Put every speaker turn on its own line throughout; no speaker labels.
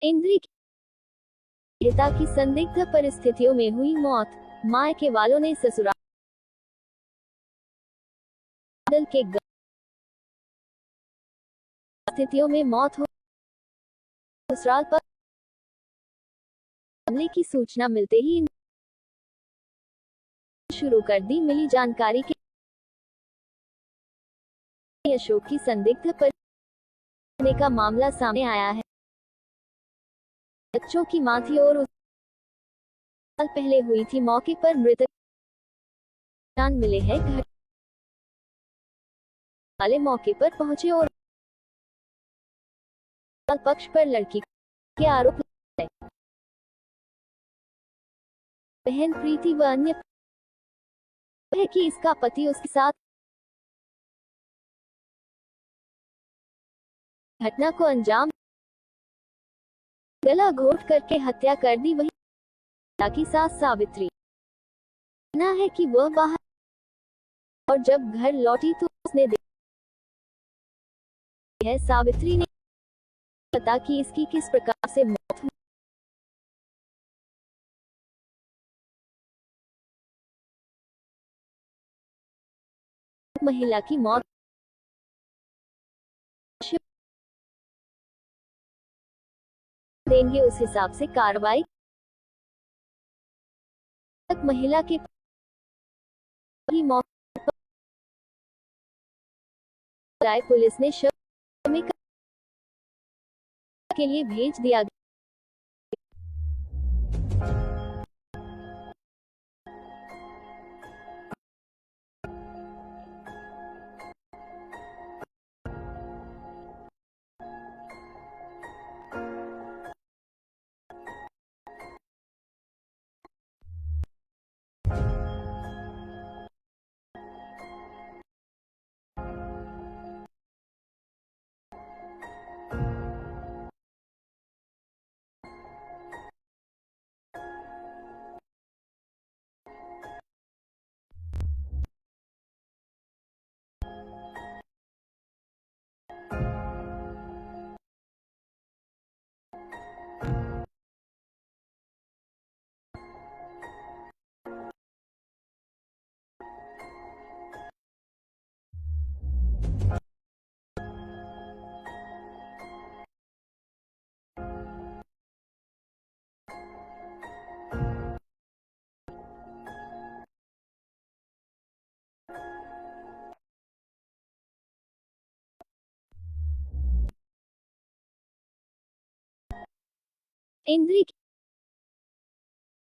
इंद्री की पिता की संदिग्ध परिस्थितियों में हुई मौत, मायके वालों ने ससुराल के स्थितियों में मौत हो ससुराल पर हमले की सूचना मिलते ही शुरू कर दी। मिली जानकारी के अशोक की संदिग्ध परिस्थिति का मामला सामने आया है। बच्चों की मां थी और उस साल पहले हुई थी। मौके पर मृतक मिले हैं। घर वाले मौके पर पहुंचे और पक्ष पर लड़की के आरोप लगाए। बहन प्रीति व अन्य है कि इसका पति उसके साथ घटना को अंजाम गला घोट करके हत्या कर दी। वही की सास सावित्री कहना है कि वह बाहर और जब घर लौटी तो उसने देखा है। सावित्री ने पता कि इसकी किस प्रकार से मौत हुई। महिला की मौत देंगे उस हिसाब से कार्रवाई। महिला के मौत पर पुलिस ने शव के लिए भेज दिया। इंद्री की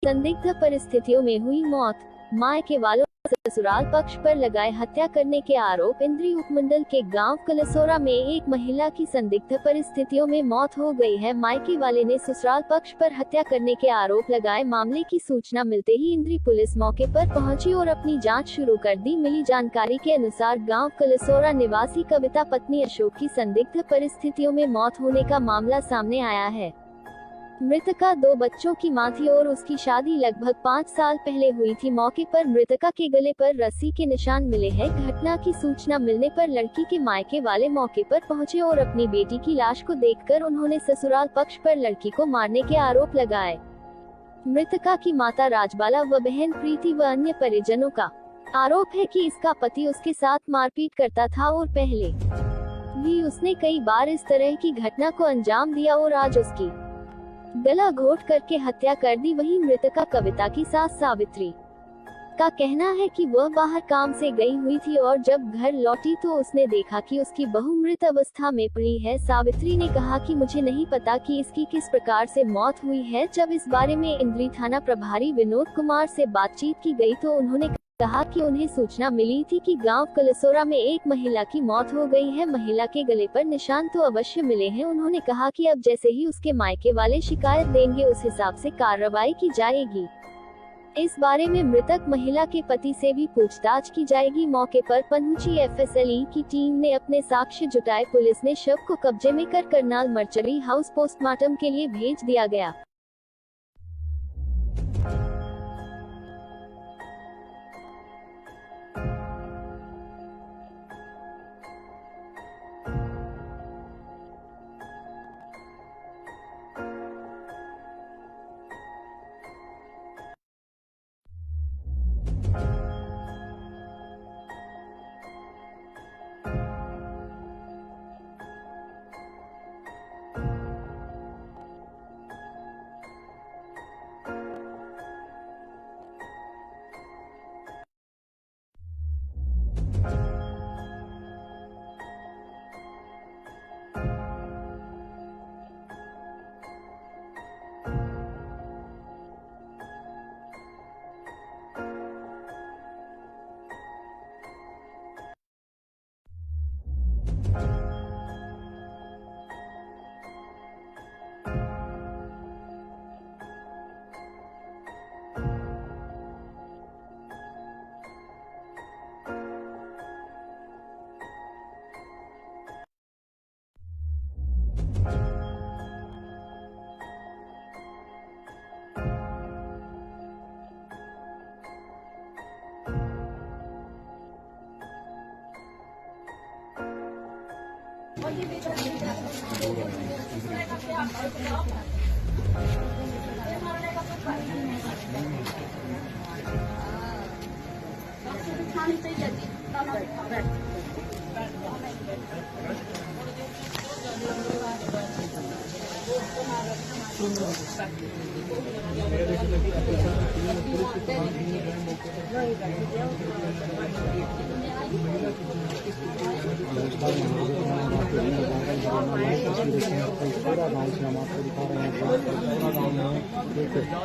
संदिग्ध परिस्थितियों में हुई मौत, मायके वालों ससुराल पक्ष पर लगाए हत्या करने के आरोप। इंद्री उपमंडल के गांव कलसोरा में एक महिला की संदिग्ध परिस्थितियों में मौत हो गई है। मायके वाले ने ससुराल पक्ष पर हत्या करने के आरोप लगाए। मामले की सूचना मिलते ही इंद्री पुलिस मौके पर पहुंची और अपनी जांच शुरू कर दी। मिली जानकारी के अनुसार गाँव कलसोरा निवासी कविता पत्नी अशोक की संदिग्ध परिस्थितियों में मौत होने का मामला सामने आया है। मृतका 2 बच्चों की मां थी और उसकी शादी लगभग 5 साल पहले हुई थी। मौके पर मृतका के गले पर रस्सी के निशान मिले हैं। घटना की सूचना मिलने पर लड़की के मायके वाले मौके पर पहुंचे और अपनी बेटी की लाश को देखकर उन्होंने ससुराल पक्ष पर लड़की को मारने के आरोप लगाए। मृतका की माता राजबाला व बहन प्रीति व अन्य परिजनों का आरोप है कि इसका पति उसके साथ मारपीट करता था और पहले भी उसने कई बार इस तरह की घटना को अंजाम दिया और आज उसकी गला घोट करके हत्या कर दी। वहीं मृतका कविता की सास सावित्री का कहना है कि वह बाहर काम से गई हुई थी और जब घर लौटी तो उसने देखा कि उसकी बहू मृत अवस्था में पड़ी है। सावित्री ने कहा कि मुझे नहीं पता कि इसकी किस प्रकार से मौत हुई है। जब इस बारे में इंद्री थाना प्रभारी विनोद कुमार से बातचीत की गई तो उन्होंने कहा कि उन्हें सूचना मिली थी कि गांव कलसोरा में एक महिला की मौत हो गई है। महिला के गले पर निशान तो अवश्य मिले हैं। उन्होंने कहा कि अब जैसे ही उसके मायके वाले शिकायत देंगे उस हिसाब से कार्रवाई की जाएगी। इस बारे में मृतक महिला के पति से भी पूछताछ की जाएगी। मौके पर पहुंची एफएसएलई की टीम ने अपने साक्ष्य जुटाए। पुलिस ने शव को कब्जे में कर करनाल मर्चरी हाउस पोस्टमार्टम के लिए भेज दिया गया।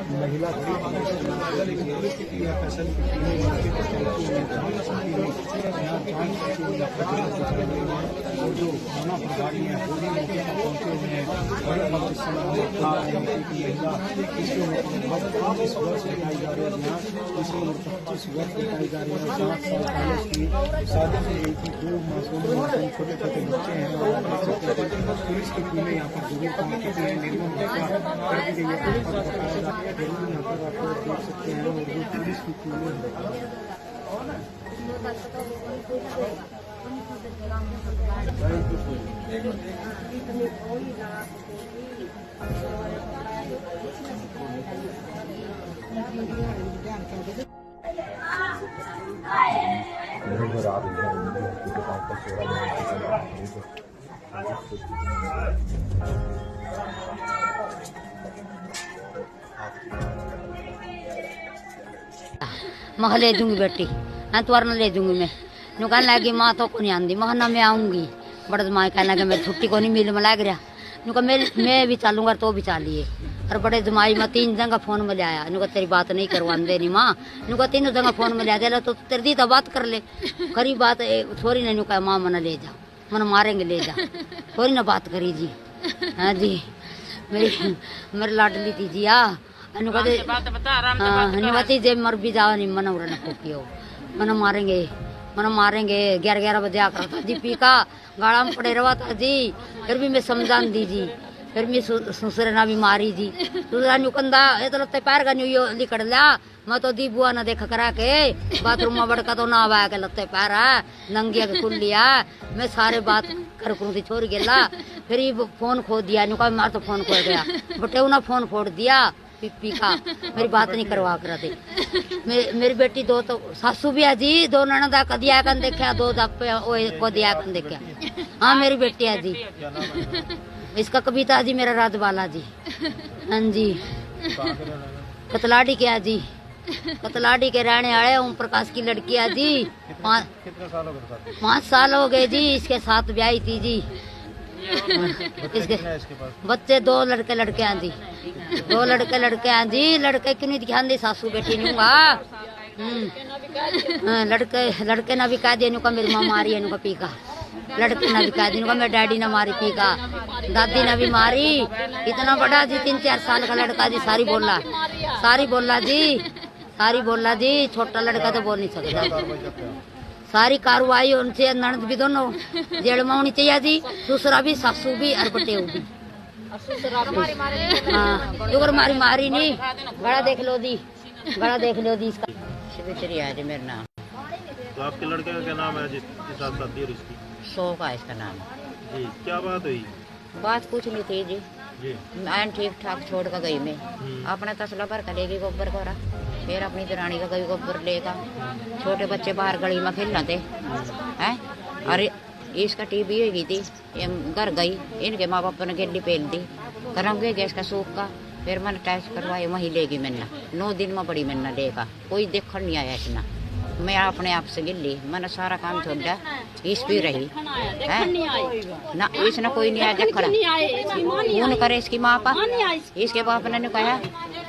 महिला जो खाना प्रभारी है वो भी मौके पर पहुंचे हुए हैं। बड़े इस वर्ष बताई जा रही है यहाँ इसी 25 वर्ष बताई जा रही है। 7 साल पहले की शादी की गई थी। 2 मासूम छोटे छोटे बच्चे हैं और पुलिस की टीमें यहाँ पर जरूर पहुंच चुकी है। निर्मम हत्या कर दी गई है जरूर यहाँ पर आप लोग देख सकते हैं। और जो पुलिस की टीमें
मैं ले दूंगी बेटी एतवार न ले दूंगी मैं नु कहने लगी माँ तो को नहीं आंदी मैं ना मैं आऊंगी बड़े माँ कहने लगे मैं छुट्टी को नहीं मिल में लग रहा नु कहा मैं भी चलूंगा तो भी चलिए। और बड़े जमाई में 3 जगह फोन में ले आया नु कहा तेरी बात नहीं करवाने नहीं माँ नु कहा 3 जगह फोन में ले आया तो तेरी दी तो बात कर ले करी बात छोरी ने नु कहा माँ मना ले जा मन मारेंगे ले जा छोरी ने बात करी जी। हाँ जी मेरी लाडली थी जी अनुमति जे मर भी जाओ नहीं मन उड़ना खोपियो मन मारेंगे 11 बजे आकर था जी पी का गाड़ा में पड़े रहा था जी। फिर भी मैं समझान दी जी फिर भी ससुर ना भी मारी जी दूसरा नुकंदा ये तो लत्ते पैर का न्यू लिकड़ लिया मैं तो दी बुआ ना देख करा के बाथरूम में बड़का तो ना आवा के लत्ते पैर है नंगिया के खुल लिया मैं सारे बात कर थी छोड़ गेला। फिर ये फोन खो दिया नुका मार तो फोन खो गया बटे ना फोन फोड़ दिया पी का मेरी बात नहीं करवा कर दे। मेरी बेटी 2 तो सासू भी है जी 2 ननदा कदिया कन देखा 2 को दिया कन देखा। हाँ मेरी बेटी है जी इसका कविता जी मेरा राजबाला जी। हाँ जी कतलाड़ी के है जी कतलाड़ी के रहने आए ओम प्रकाश की लड़की है जी। 5 साल हो गए जी इसके साथ ब्याही थी जी। इसके बच्चे 2 लड़के हैं जी 2 लड़के हैं जी। लड़के क्यों नहीं ध्यान दे सासू बेटी नूंगा लड़के ना भी कह दिया नुका मेरी माँ मारी है नुका पी का लड़के ना भी कह दी नुका मेरे डैडी ने मारी पी का दादी ने भी मारी। इतना बड़ा जी 3-4 साल का लड़का जी सारी बोला जी छोटा लड़का तो बोल नहीं सकता। सारी कार्रवाई उनसे ननद भी दोनों जेल में होनी चाहिए जी दूसरा भी सासू भी और बटेऊ भी। हाँ मारी नहीं गड़ा देख लो दी इसका आज मेरा नाम।
तो आपके लड़के का क्या नाम है जिसके साथ शादी और इसकी?
शौक है इसका नाम
जी। क्या बात हुई?
बात कुछ नहीं थी जी मैं ठीक ठाक छोड़ कर गई मैं अपना तसला भर कर लेगी गोबर कोरा फिर अपनी दरानी का गई गोबर लेगा। छोटे बच्चे बाहर गली में खेलना थे हैं और इसका टीबी हो गई थी घर गई इनके माँ बाप ने गेली पेल दी कराऊंगे गैस का सूख का। फिर मैंने टेस्ट करवाए वहीं लेगी मैंने 9 दिन में बड़ी मैंने लेगा कोई देखने नहीं आया इतना। मैं अपने आप से गिल्ली मैंने सारा काम छोड़ दिया इस भी रही है ना इसने कोई नहीं आया देखना फोन करे इसकी माँ पर इसके बाप ने कहा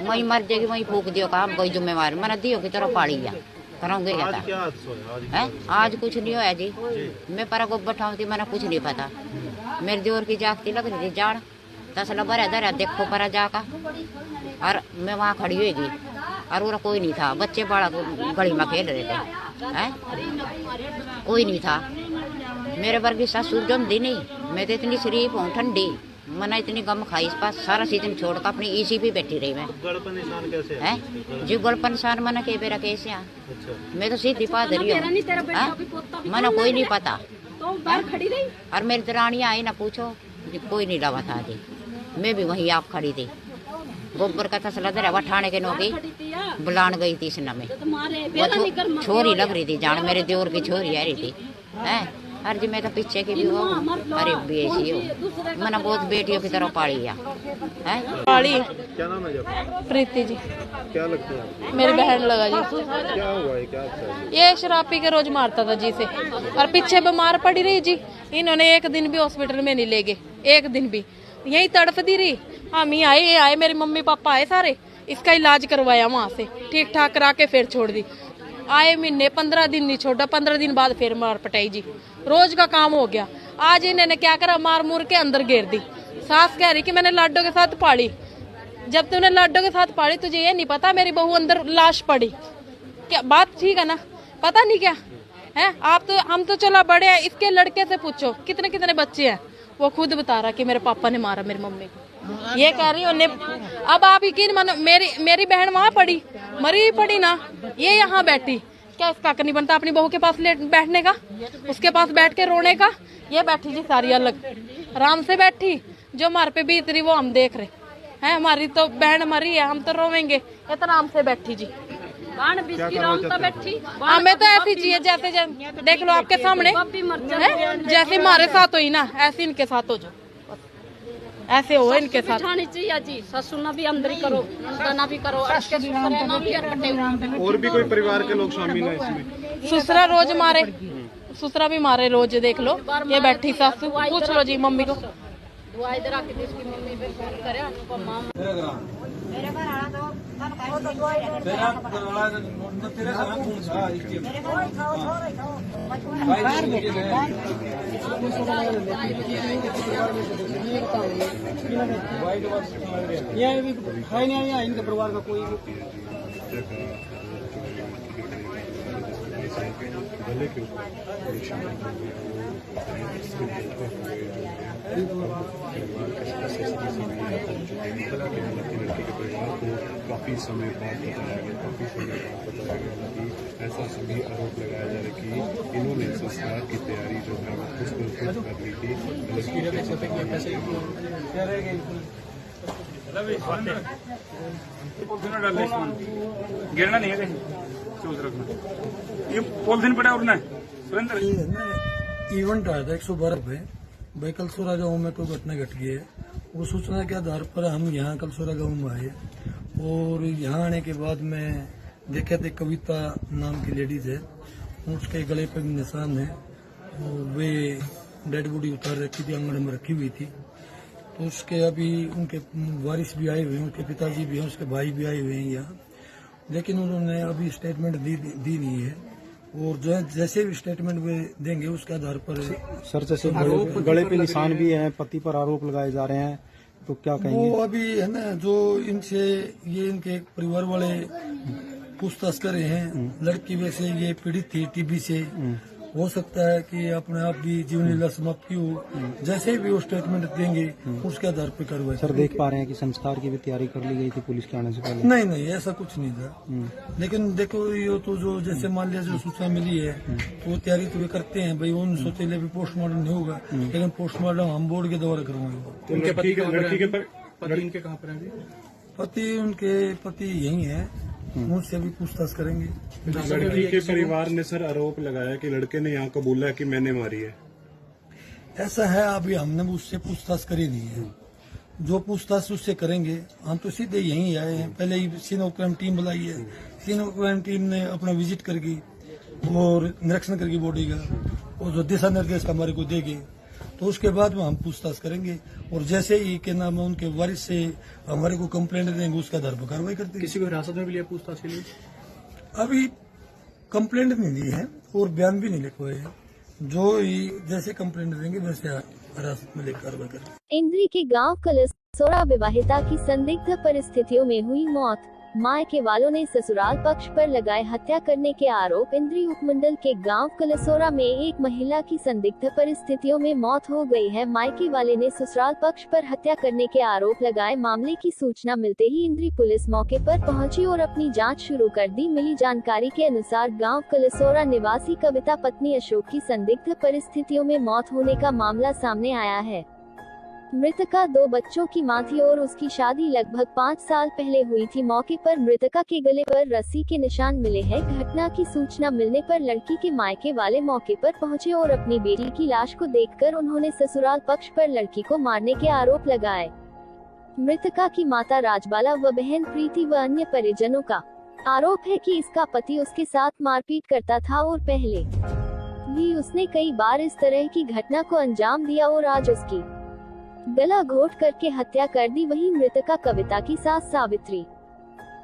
वही मर जाएगी वही फूक दियो काम कोई जिम्मेवार मैंने दियो की तरह पाड़ी गया कराऊंगे है। आज कुछ नहीं होया जी मैं पर गोबर ठाऊँ थी मैंने कुछ नहीं पता। मेरे दियोर की जागती लग रही थी जाड़ तसला भरा धरा देखो पर जाकर और मैं वहाँ खड़ी होगी और वो कोई नहीं था बच्चे बड़ा गली में खेल रहे थे हैं कोई नहीं था। मेरे वर्गी सासू जमदी नहीं मैं तो इतनी शरीफ हूँ ठंडी मैंने इतनी गम खाई इस पास सारा सीजन छोड़ कर अपनी इसी भी बैठी रही मैं है जी गड़पन निशान मैंने के बेरा कैसे मैं तो सीधी पादरी हूँ मैंने कोई नहीं पता
बाहर खड़ी रही।
और मेरी दरानियां आई ना पूछो जी, कोई नहीं लगा था जी, मैं भी वहीं आप खड़ी थी। गोबर का तसला दे रहा ठाणे के नौकी बुलान गई थी इस नमे, वो छोरी लग रही थी जान, मेरे देवर की छोरी आ रही थी है। हर जी मैं तो पीछे की भी हो, अरे बेसी हो, मैंने बहुत बेटियों की तरह पाली है।
पाली।
क्या नाम है जब?
प्रीति जी,
क्या लगती है आपकी?
मेरी बहन लगा जी।
क्या हुआ है, क्या अच्छा है?
ये शराब पी के रोज मारता था जी से, और पीछे बीमार पड़ी रही जी। इन्होंने एक दिन भी हॉस्पिटल में नहीं ले गए, एक दिन भी यही तड़फती रही। हम ही आए, ये आए, मेरे मम्मी पापा आए सारे, इसका इलाज करवाया वहाँ से, ठीक ठाक करा के फिर छोड़ दी। आए महीने 15 दिन नहीं छोड़ा, 15 दिन बाद फिर मार पटाई जी, रोज का काम हो गया। आज इन्होंने क्या करा, मार मूर के अंदर घेर दी। सास कह रही कि मैंने लाडो के साथ पाली। जब तूने लाडो के साथ पाली, तुझे ये नहीं पता मेरी बहू अंदर लाश पड़ी? क्या बात ठीक है ना, पता नहीं क्या है? आप तो, हम तो चला बड़े हैं, इसके लड़के से पूछो कितने कितने बच्चे हैं, वो खुद बता रहा कि मेरे पापा ने मारा मेरी मम्मी को। ये कह रही उन्हें। अब आप यकीन मानो, मेरी बहन वहाँ पड़ी, मरी पड़ी ना, ये यहाँ बैठी, क्या इसका हक नहीं बनता अपनी बहू के पास बैठने का, उसके पास बैठ के रोने का? ये बैठी जी सारी अलग, आराम से बैठी। जो हमारे पे बीत रही वो हम देख रहे हैं। हमारी तो बहन मरी है, हम तो रोवेंगे, ये तो आराम से बैठी जी। हमें तो ऐसी चाहिए जैसे देख लो आपके सामने है, जैसे हमारे साथ हुई ना, ऐसे इनके साथ हो जाओ, ऐसे हो इनके साथ।
चाहिए जी, ससुर भी अंदर ही करो, दाना भी करो,
और भी कोई परिवार के लोग शामिल हैं इसमें?
ससुरा रोज मारे, ससुरा भी मारे रोज, देख लो। ये बैठी सासू, पूछ लो जी मम्मी को।
इनके परिवार का कोई
गले के ऊपर लड़की के परिवार को काफ़ी समय बाद बताया गया कि ऐसा सभी आरोप लगाया जा रहा है कि इन्होंने संस्कार की तैयारी जो है वो खुद कर ली थी।
गिरना नहीं है, सोच रखना ये पॉलिथीन पड़ा और सुरेंद्र
इवेंट आया था 112 पे भाई कलसोरा गाँव में कोई घटना घट गई है। वो सूचना के आधार पर हम यहाँ कलसोरा गाँव में आए, और यहाँ आने के बाद मैं देखे थे कविता नाम की लेडीज है, उसके गले पे भी निशान है, और वे डेड बॉडी उतार रखी थी, आंगन में रखी हुई थी। तो उसके अभी उनके वारिस भी आए हुए हैं, उनके पिताजी भी हैं, उसके भाई भी आए हुए हैं यहाँ, लेकिन उन्होंने अभी स्टेटमेंट दी नहीं है। और जो है जैसे भी स्टेटमेंट में देंगे उसके आधार पर
सर जैसे गले पे निशान भी है, पति पर आरोप लगाए जा रहे हैं, तो क्या कहेंगे?
वो अभी है ना, जो इनसे ये इनके परिवार वाले पूछताछ कर रहे हैं। लड़की वैसे ये पीड़ित थी टीबी से, हो सकता है कि अपने आप भी जीवन लीला समाप्त की हो। जैसे भी वो स्टेटमेंट देंगे उसके आधार पर कार्रवाई।
सर देख पा रहे हैं कि संस्कार की भी तैयारी कर ली गई थी पुलिस के आने से पहले?
नहीं ऐसा कुछ नहीं था, लेकिन देखो ये तो जो जैसे मान लिया जो सूचना मिली है तो वो तैयारी तो वे करते हैं भाई, उन सोचे भी पोस्टमार्टम नहीं होगा, लेकिन पोस्टमार्टम हम बोर्ड के द्वारा करवाएंगे।
उनके पति इनके कहाँ पर है?
उनके पति यही है, उनसे भी पूछताछ करेंगे।
लड़की के परिवार ने सर आरोप लगाया कि लड़के ने यहाँ कबूला कि मैंने मारी है।
ऐसा है, अभी हमने उससे पूछताछ करी नहीं है, जो पूछताछ उससे करेंगे। हम तो सीधे यहीं आए हैं, पहले ही सीनो क्राइम टीम बुलाई है, सीनो क्राइम टीम ने अपना विजिट करके और निरीक्षण करके बॉडी का, और जो दिशा निर्देश हमारे को देंगे तो उसके बाद में हम पूछताछ करेंगे। और जैसे ही के नाम उनके वारिस से हमारे को कंप्लेंट देंगे उसका आधार पर कार्रवाई करते हैं।
किसी को हिरासत में भी लिया पूछताछ के लिए?
अभी कंप्लेंट नहीं ली है और बयान भी नहीं लिखवाए हैं, जो ही जैसे कंप्लेंट देंगे वैसे हिरासत में लेकर कार्रवाई करेंगे।
इंद्री के गांव कलसोरा विवाहिता की संदिग्ध परिस्थितियों में हुई मौत। मायके वालों ने ससुराल पक्ष पर लगाए हत्या करने के आरोप। इंद्री उपमंडल के गांव कलसोरा में एक महिला की संदिग्ध परिस्थितियों में मौत हो गई है। मायके वाले ने ससुराल पक्ष पर हत्या करने के आरोप लगाए। मामले की सूचना मिलते ही इंद्री पुलिस मौके पर पहुंची और अपनी जांच शुरू कर दी। मिली जानकारी के अनुसार गांव कलसोरा निवासी कविता पत्नी अशोक की संदिग्ध परिस्थितियों में मौत होने का मामला सामने आया है। मृतका 2 बच्चों की मां थी और उसकी शादी लगभग 5 साल पहले हुई थी। मौके पर मृतका के गले पर रस्सी के निशान मिले हैं। घटना की सूचना मिलने पर लड़की के मायके वाले मौके पर पहुंचे और अपनी बेटी की लाश को देखकर उन्होंने ससुराल पक्ष पर लड़की को मारने के आरोप लगाए। मृतका की माता राजबाला व बहन प्रीति व अन्य परिजनों का आरोप है कि इसका पति उसके साथ मारपीट करता था और पहले भी उसने कई बार इस तरह की घटना को अंजाम दिया और आज उसकी गला घोट करके हत्या कर दी। वहीं मृतका कविता की सास सावित्री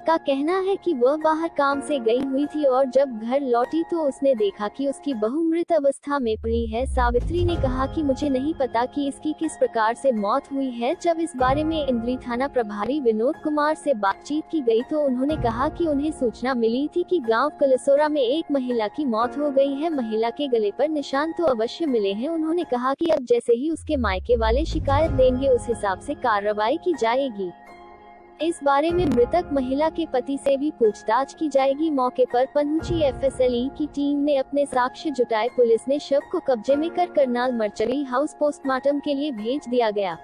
का कहना है कि वह बाहर काम से गई हुई थी और जब घर लौटी तो उसने देखा कि उसकी बहू मृत अवस्था में पड़ी है। सावित्री ने कहा कि मुझे नहीं पता कि इसकी किस प्रकार से मौत हुई है। जब इस बारे में इंद्री थाना प्रभारी विनोद कुमार से बातचीत की गई तो उन्होंने कहा कि उन्हें सूचना मिली थी कि गांव कलसोरा में एक महिला की मौत हो गई है। महिला के गले पर निशान तो अवश्य मिले हैं। उन्होंने कहा कि अब जैसे ही उसके मायके वाले शिकायत देंगे उस हिसाब से कार्रवाई की जाएगी। इस बारे में मृतक महिला के पति से भी पूछताछ की जाएगी। मौके पर पहुंची एफएसएलई की टीम ने अपने साक्ष्य जुटाए। पुलिस ने शव को कब्जे में कर करनाल मर्चरी हाउस पोस्टमार्टम के लिए भेज दिया गया।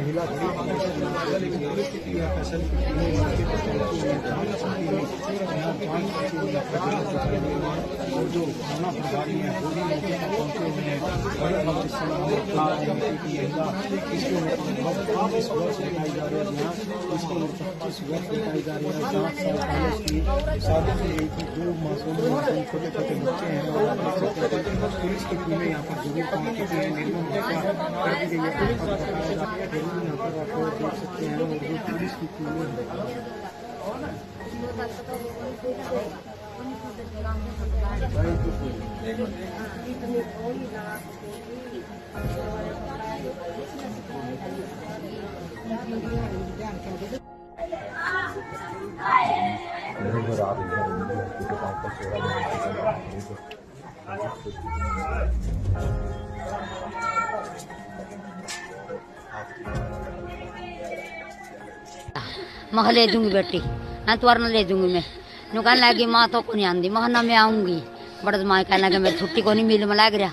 महिला और जो थाना प्रभारी है वो भी मौके पर पहुंचे हुए हैं। इस वर्ष बताई जा रही है यहाँ इसको 25 वर्ष बताई जा रही है। 7 साल पहले उसकी शादी की गई थी। 2 मासूम छोटे छोटे बच्चे हैं और पुलिस की टीमें यहाँ पर जरूर पहुंच चुकी है। निर्मम हत्या कर दी गई है। जरूर यहाँ पर आप लोग देख सकते हैं और जो पुलिस की टीमें
मैं ले दूंगी बेटी ना तो वरना ले दूंगी मैं नु कहने लगी माँ तो को नहीं आंदी महीना में आऊंगी बड़ा माँ कहने लगे मैं छुट्टी को नहीं मिल में लग रहा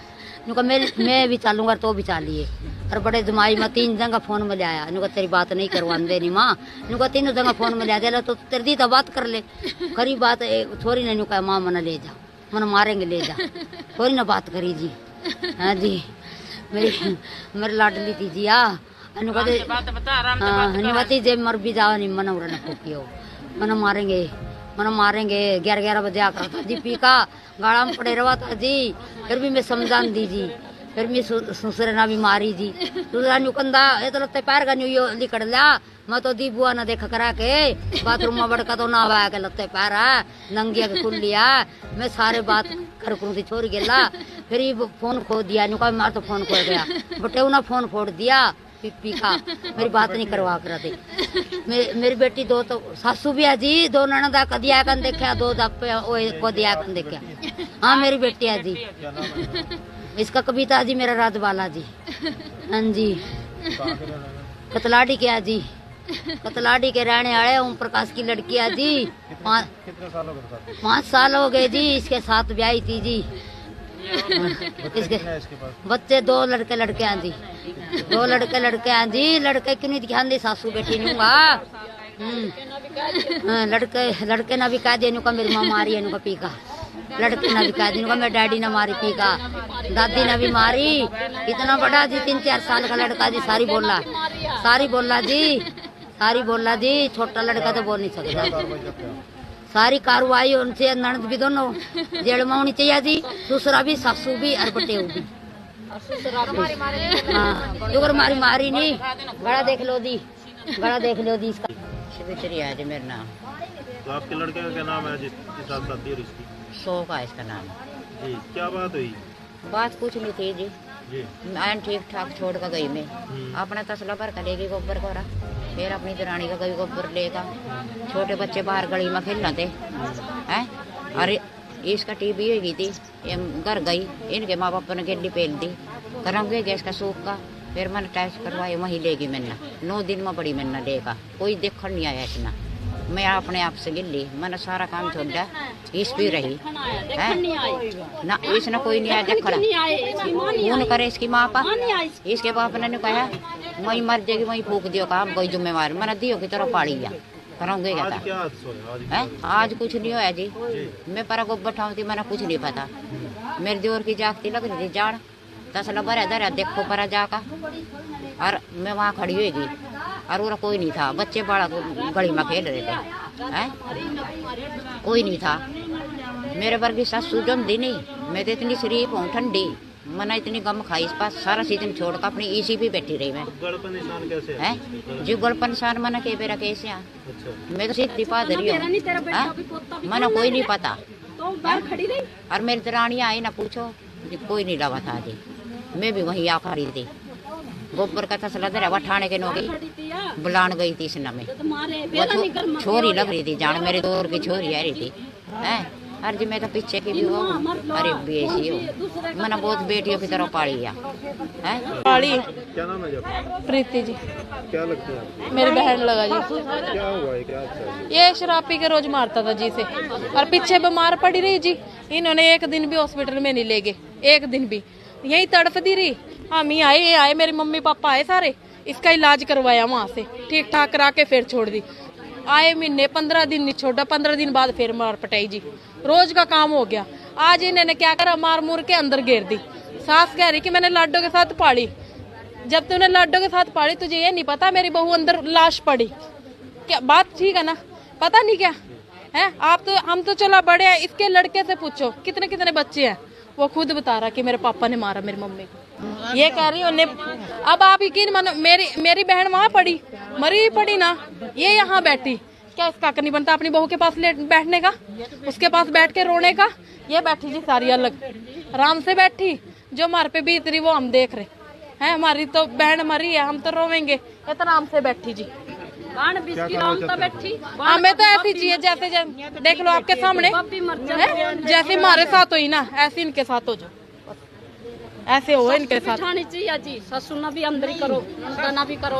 नु मैं भी चलूंगा तो भी चलिए और बड़े जमाई में 3 जगह फोन में आया, नुका तेरी बात नहीं करवाने नहीं माँ, नुका 3 जगह फोन में लिया तो तेरी दी तो बात कर ले, खरी बात छोरी ने नुका माँ मना ले जा, मन मारेंगे ले जा, छोरी ने बात करी जी। हाँ जी मेरी लाडली थी जी। अनुमति जे मर भी जाओ नहीं मन उड़ना फूकियो, मन मारेंगे 11 बजे आकर था जी, पी का गाड़ा में पड़े रहा था जी, फिर भी मैं समझान दी जी, फिर मैं ससुर ना भी मारी जी, दूसरा नुकंदा ये तो लत्ते पैर का न्यू लिकड़ लिया, मैं तो दी बुआ ना देखा करा के बाथरूम में बड़का तो ना आया के लत्ते पैर है नंगिया के खुल लिया, मैं सारे बात कर करूँ थी छोड़ गेला, फिर ये फोन खो दिया, नुका मार तो फोन खो गया, बटे ना फोन फोड़ दिया पी का, मेरी बात नहीं करवा कर दे। मेरी बेटी 2 तो सासू भी है जी, 2 ननदा कदिया कन देखा, 2 को दिया कन देखा। हाँ मेरी बेटी है जी, इसका कविता जी मेरा राजबाला जी। हाँ जी कतलाड़ी के है जी, कतलाड़ी के रहने वाले ओम प्रकाश की लड़की है जी। 5 साल हो गए जी, इसके साथ ब्याही थी जी। इसके बच्चे 2 लड़के हैं जी, 2 लड़के हैं जी। लड़के क्यों नहीं ध्यान दे, सासू बेटी नूंगा लड़के ना भी कह दे नुका मेरी माँ मारी है नुका पी का, लड़के ना भी कह दे नुका मेरे डैडी ने मारी पी का, दादी ने भी मारी। इतना बड़ा जी 3-4 साल का लड़का जी, सारी बोला जी, छोटा लड़का तो बोल नहीं सकता। सारी कार्रवाई उनसे ननद भी दोनों जेल में होनी चाहिए जी, दूसरा भी सासू भी और बटे भी। हाँ मारी नहीं, गला देख लो दी इसका। आज मेरा नाम।
तो आपके लड़के का क्या नाम है जिसके साथ शादी और इसकी?
शोक है इसका नाम
जी। क्या बात हुई?
बात कुछ नहीं थी जी, मैं ठीक ठाक छोड़ कर गई, मैं अपना तसला भर कर लेगी गोबर को, फिर अपनी दरानी का गई गोबर लेगा, छोटे बच्चे बाहर गली में खेलना थे हैं, अरे इसका टीबी हो गई थी, घर गई, इनके माँ बाप ने गेली पेल दी, कराऊंगे गैस का सूख का, फिर मैंने टेस्ट करवाए, वहीं लेगी मैंने 9 दिन में बड़ी मैंने लेगा, कोई देखने नहीं आया इतना, मैं अपने आप से गिल्ली, मैंने सारा काम छोड़ा, इस भी रही है ना, इसने कोई नहीं आया देखा, फोन करे इसकी माँ का, इसके बाप ने कहा वही मर जाएगी वही फूक दियो काम, कोई जिम्मेवार मैंने दियो की तरह पाड़ी गया कराऊंगे है। आज कुछ नहीं होया जी, मैं पर गोबर ठाऊँ थी, मैंने कुछ नहीं पता, मेरे जोर की जागती लग रही थी जाड़, तसला भरा धरा देखो पर जाका, और मैं वहाँ खड़ी हुई और वो कोई नहीं था, बच्चे बड़ा गली में खेल रहे थे हैं, कोई नहीं था। मेरे वर्गी सासू जमदी नहीं, मैं तो इतनी शरीफ हूँ ठंडी, मैंने इतनी गम खाई इस पास सारा सीजन छोड़ कर अपनी इसी भी बैठी रही मैं।
गड़पन निशान कैसे है?
जो गड़पन निशान मैंने के बेरा कैसे आ, मैं तो सीधी पादरी हूँ, मैंने कोई नहीं पता, और मेरी दरानी आई ना पूछो, कोई नहीं लगा था जी, मैं भी वहीं आ खड़ी थी, गोबर का तसला धरा हुआ ठाणे के नौगी बुलान गई थी इस नमे, छोरी लग रही थी जान, मेरे दौर की छोरी आ रही थी हैं, हर जी मैं तो पीछे की भी हो, अरे बेसी हो, मैंने बहुत बेटियों की तरह पाली है।
पाली
क्या नाम है जब?
प्रीति जी।
क्या लगता है आपको?
मेरी बहन लगा जी।
क्या हुआ है, क्या अच्छा है?
ये शराब पी के रोज मारता था जी से, और पीछे बीमार पड़ी रही जी, इन्होंने 1 दिन भी हॉस्पिटल में नहीं ले गए, 1 दिन भी यही तड़फती रही। हम ही आए मेरे मम्मी पापा आए सारे, इसका इलाज करवाया वहाँ से, ठीक ठाक करा के फिर छोड़ दी, आए महीने 15 दिन नहीं छोड़ा, 15 दिन बाद फिर मार पटाई जी, रोज का काम हो गया। आज इन्होंने क्या करा, मार मूर के अंदर घेर दी। सास कह रही कि मैंने लाडो के साथ पाली, जब तूने लाडो के साथ पाली तुझे ये नहीं पता मेरी बहू अंदर लाश पड़ी, क्या बात ठीक है ना, पता नहीं क्या है। आप तो हम तो चला बड़े हैं, इसके लड़के से पूछो कितने कितने बच्चे हैं, वो खुद बता रहा कि मेरे पापा ने मारा मेरी मम्मी को, ये कह रही उन्हें। अब आप यकीन मानो मेरी बहन वहाँ पड़ी, मरी पड़ी ना, ये यहाँ बैठी, क्या इसका हक नहीं बनता अपनी बहू के पास बैठने का, उसके पास बैठ के रोने का। ये बैठी जी सारी अलग आराम से बैठी, जो हमारे पे बीत रही वो हम देख रहे हैं, हमारी तो बहन मरी है, हम तो रोवेंगे, इतना आराम से बैठी जी। हमें तो ऐसी चाहिए जैसे देख लो आपके सामने जैसे हमारे साथ हुई ना, ऐसे इनके साथ हो जाओ, ऐसे हो इनके साथ
चाहिए जी। ससुर ना भी अंदर ही करो, ना भी करो,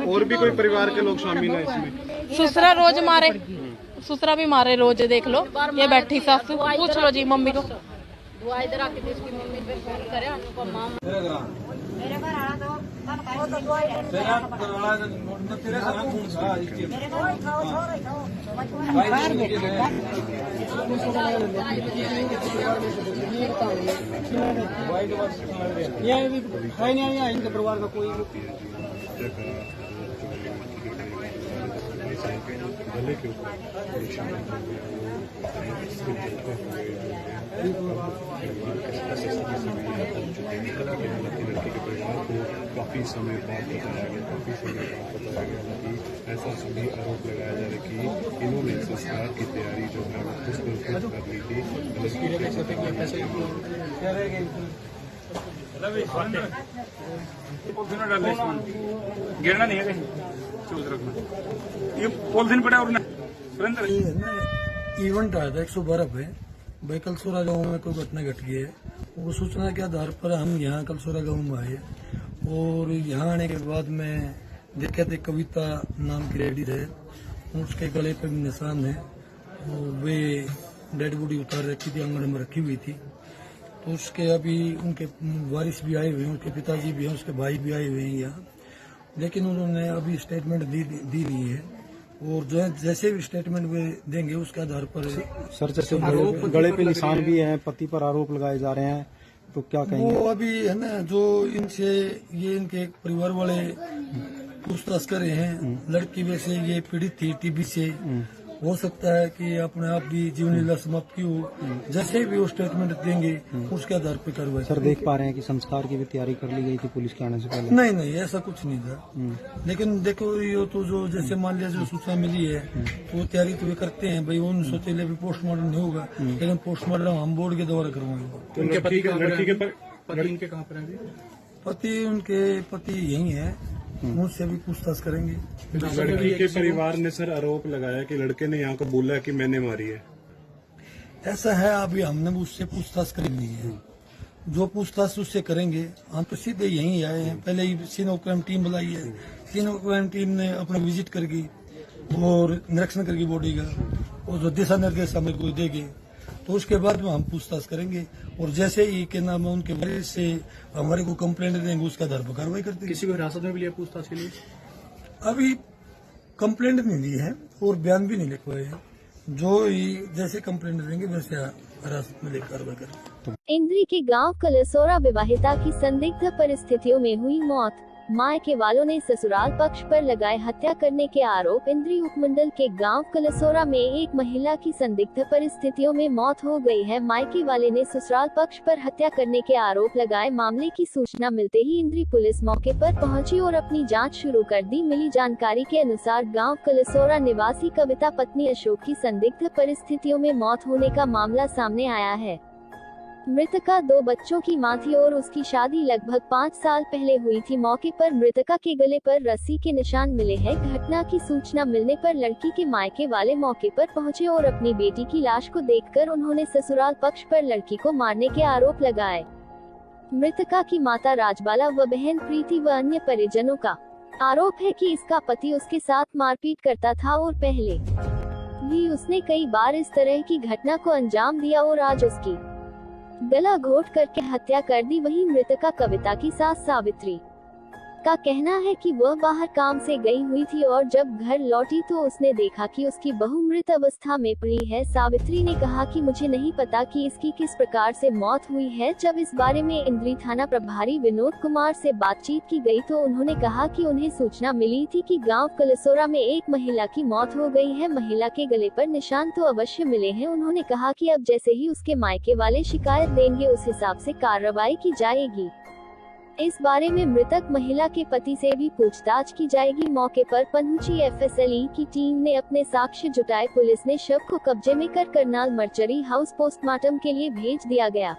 और भी कोई परिवार के लोग शामिल हैं इसमें?
ससुरा रोज मारे, ससुरा भी मारे रोज, देख लो ये बैठी सासू, पूछ लो जी मम्मी को,
वो इधर आके तो इसकी मम्मी पे फोन करे अनुपमा
मेरे घर आना तो
है नहीं इनके परिवार का कोई
गले के ऊपर निशान लड़की के परिवार को काफी समय बाद बताया गया कि ऐसा सभी आरोप लगाया जा रहा कि इन्होंने संस्कार की तैयारी जो है वो खुद कर ली थी।
गिरना नहीं है कहीं, चूज रखना। ये पॉलिथीन पड़ा और सुरेंद्र
इवेंट आया था 112 पे भाई कलसोरा गांव में कोई घटना घट गई है। वो सूचना के आधार पर हम यहाँ कलसोरा गांव में आए और यहाँ आने के बाद में देखे थे कविता नाम की लेडीज है, उसके गले पे भी निशान है और वे डेड बॉडी उतार रखी थी, आंगन में रखी हुई थी। तो उसके अभी उनके वारिस भी आए हुए हैं, उनके पिताजी भी हैं, उसके भाई भी आए हुए हैं यहाँ, लेकिन उन्होंने अभी स्टेटमेंट दी दी है और जो है जैसे भी स्टेटमेंट वे देंगे उसके आधार पर
सर जैसे गले पे निशान भी हैं, पति पर आरोप लगाए जा रहे हैं, तो क्या कहेंगे?
वो अभी है ना जो इनसे ये इनके परिवार वाले पूछताछ कर रहे हैं। लड़की वैसे ये पीड़ित थी टीबी से, हो सकता है कि अपने आप भी जीवन लीला समाप्त की हो। जैसे भी वो स्टेटमेंट देंगे उसके आधार पर कार्रवाई।
सर देख पा रहे हैं कि संस्कार की भी तैयारी कर ली गई थी पुलिस के आने से पहले?
नहीं ऐसा कुछ नहीं था, लेकिन देखो ये तो जो जैसे मान लिया जो सूचना मिली है तो वो तैयारी तो वे करते हैं भाई। उन सोचे अभी पोस्टमार्टम नहीं होगा, लेकिन पोस्टमार्टम हम बोर्ड के द्वारा करवाएंगे।
तो उनके पति इनके कहाँ पर है?
उनके पति यही है, उनसे भी पूछताछ करेंगे।
लड़की के परिवार ने सर आरोप लगाया कि लड़के ने यहाँ को बोला कि मैंने मारी है।
ऐसा है, अभी हमने उससे पूछताछ करेंगे है। जो पूछताछ उससे करेंगे, हम तो सीधे यहीं आए हैं। पहले ही सीनो क्राइम टीम बुलाई है, सीनो क्राइम टीम ने अपना विजिट करके और निरीक्षण करके बॉडी का और जो दिशा निर्देश हमें कोई देंगे तो उसके बाद में हम पूछताछ करेंगे और जैसे ही के नाम उनके वरिष्ठ से हमारे को कंप्लेंट देंगे उसका आधार पर कार्रवाई करते हैं।
किसी को हिरासत में भी लिया पूछताछ के लिए?
अभी कंप्लेंट नहीं ली है और बयान भी नहीं लिखवाए हैं। जो ही जैसे कंप्लेंट देंगे वैसे हिरासत में लेकर कार्रवाई करेंगे।
इंद्री के गांव कलसोरा विवाहिता की संदिग्ध परिस्थितियों में हुई मौत। मायके वालों ने ससुराल पक्ष पर लगाए हत्या करने के आरोप। इंद्री उपमंडल के गांव कलसोरा में एक महिला की संदिग्ध परिस्थितियों में मौत हो गई है। मायके वाले ने ससुराल पक्ष पर हत्या करने के आरोप लगाए। मामले की सूचना मिलते ही इंद्री पुलिस मौके पर पहुंची और अपनी जांच शुरू कर दी। मिली जानकारी के अनुसार गांव कलसोरा निवासी कविता पत्नी अशोक की संदिग्ध परिस्थितियों में मौत होने का मामला सामने आया है। मृतका 2 बच्चों की मां थी और उसकी शादी लगभग 5 साल पहले हुई थी। मौके पर मृतका के गले पर रस्सी के निशान मिले हैं। घटना की सूचना मिलने पर लड़की के मायके वाले मौके पर पहुंचे और अपनी बेटी की लाश को देखकर उन्होंने ससुराल पक्ष पर लड़की को मारने के आरोप लगाए। मृतका की माता राजबाला व बहन प्रीति व अन्य परिजनों का आरोप है कि इसका पति उसके साथ मारपीट करता था और पहले भी उसने कई बार इस तरह की घटना को अंजाम दिया और आज उसकी गला घोट करके हत्या कर दी। वहीं मृतका कविता की सास सावित्री का कहना है कि वह बाहर काम से गई हुई थी और जब घर लौटी तो उसने देखा कि उसकी बहू मृत अवस्था में पड़ी है। सावित्री ने कहा कि मुझे नहीं पता कि इसकी किस प्रकार से मौत हुई है। जब इस बारे में इंद्री थाना प्रभारी विनोद कुमार से बातचीत की गई तो उन्होंने कहा कि उन्हें सूचना मिली थी कि गांव कलसोरा में एक महिला की मौत हो गई है। महिला के गले पर निशान तो अवश्य मिले हैं। उन्होंने कहा कि अब जैसे ही उसके मायके वाले शिकायत देंगे उस हिसाब से कार्रवाई की जाएगी। इस बारे में मृतक महिला के पति से भी पूछताछ की जाएगी। मौके पर पहुंची एफएसएलई की टीम ने अपने साक्ष्य जुटाए। पुलिस ने शव को कब्जे में कर करनाल मर्चरी हाउस पोस्टमार्टम के लिए भेज दिया गया।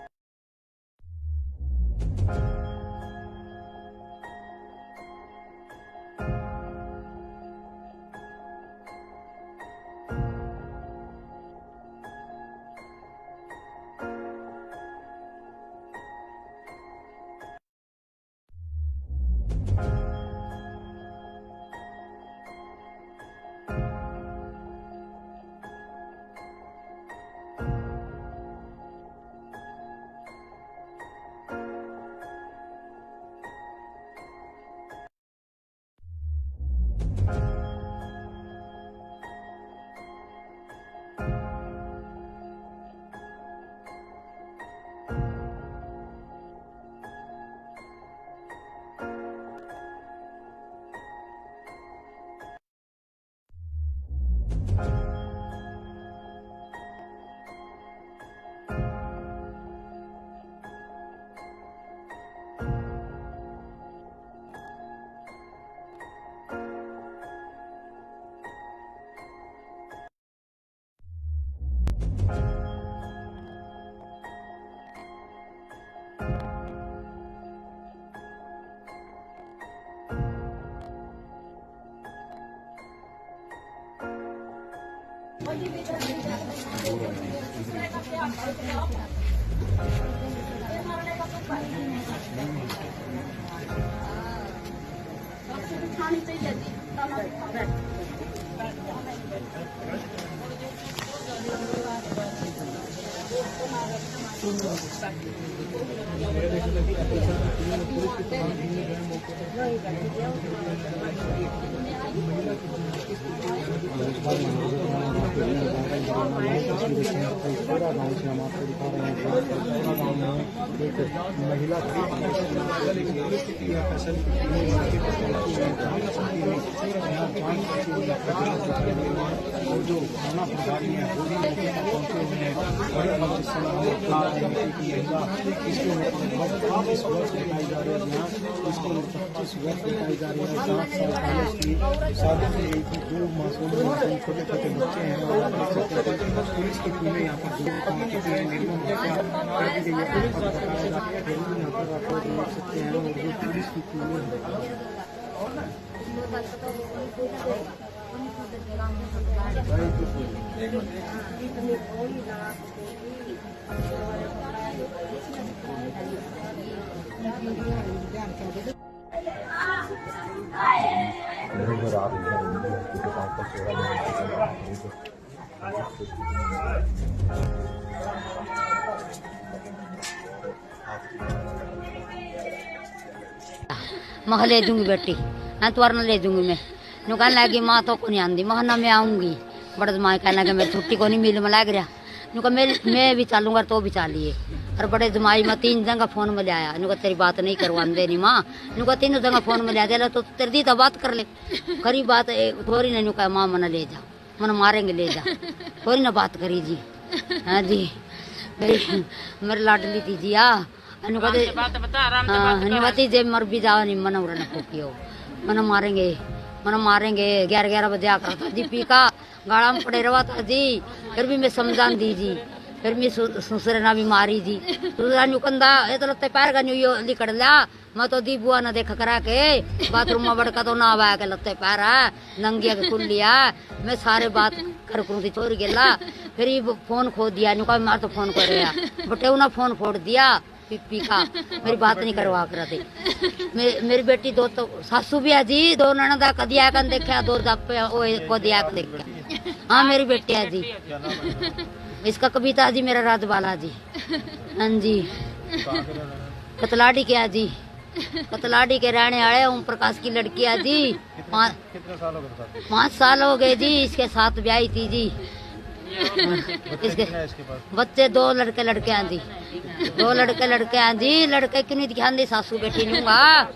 पूरा गाँव से हम आपको दिखा रहे हैं। पूरा गाँव में एक महिला और जो थाना प्रभारी है वो भी मौके पर पहुंचे हुए हैं। बड़े महिला इसको 25 वर्ष बताई जा रही है। यहाँ इसको 25 वर्ष बताई जा रही है। 7 साल पहले इसकी शादी से एक 2 मासूम छोटे छोटे बच्चे हैं और पुलिस की टीमें यहाँ पर कर दी गई है। पुलिस यहाँ पर आप लोग देख सकते हैं और जो पुलिस की टीमें
मैं ले दूंगी बेटी, एतवार न ले दूंगी मैं। नु कहने लगी माँ तो को नहीं आंदी, मैं ना मैं आऊंगी। बड़े जमाई कहने लगे मेरी छुट्टी को नहीं मिल में लग रहा। नु कहा मैं भी चलूंगा तो भी चलिए। और बड़े जमाई में 3 जगह फोन में ले आया। नु कहा तेरी बात नहीं करवाते नहीं माँ। नु कहा 3 जगह फोन में ले आया तो तेरी दी तो बात कर ले। खरी बात थोड़ी नहीं। नु कहा माँ मना ले जा, मन मारेंगे ले जा। थोड़ी ना बात करी जी। हाँ जी मेरी लाडली थी जी। अनुमति जे मर भी जाओ नहीं मना उड़ना फूकियो मन मारेंगे 11 बजे आकर था दीपी का गाड़ा में पड़े रहा था जी। फिर भी मैं समझान दी जी। फिर मैं सुसरे ना भी मारी जी। कंधा ये तो लगता पैर का न्यू लिकड़ लिया। मैं तो दी बुआ ना देखा करा के बाथरूम में बड़का तो ना आवा के लगते पैर है नंगिया के खुल लिया। मैं सारे बात कर थी चोरी गेला। फिर ये फोन खो दिया। नुका मार तो फोन कर रहा बटे उन्हें फोन फोड़ दिया पी का। मेरी बात नहीं करवा कर थे। मेरी बेटी 2 तो सासू भी है जी। 2 ननदा कदी आकर देखा 2 को दिया देखा। हाँ मेरी बेटी है जी। इसका कविता जी मेरा राजबाला जी। हाँ जी कतलाड़ी के है जी। कतलाड़ी के रहने वाले ओम प्रकाश की लड़की है जी। 5 साल हो गए जी। इसके साथ ब्याही थी जी। इसके बच्चे 2 लड़के हैं जी। 2 लड़के हैं जी। लड़के क्यों नहीं ध्यान दी सासू बेटी नूंगा।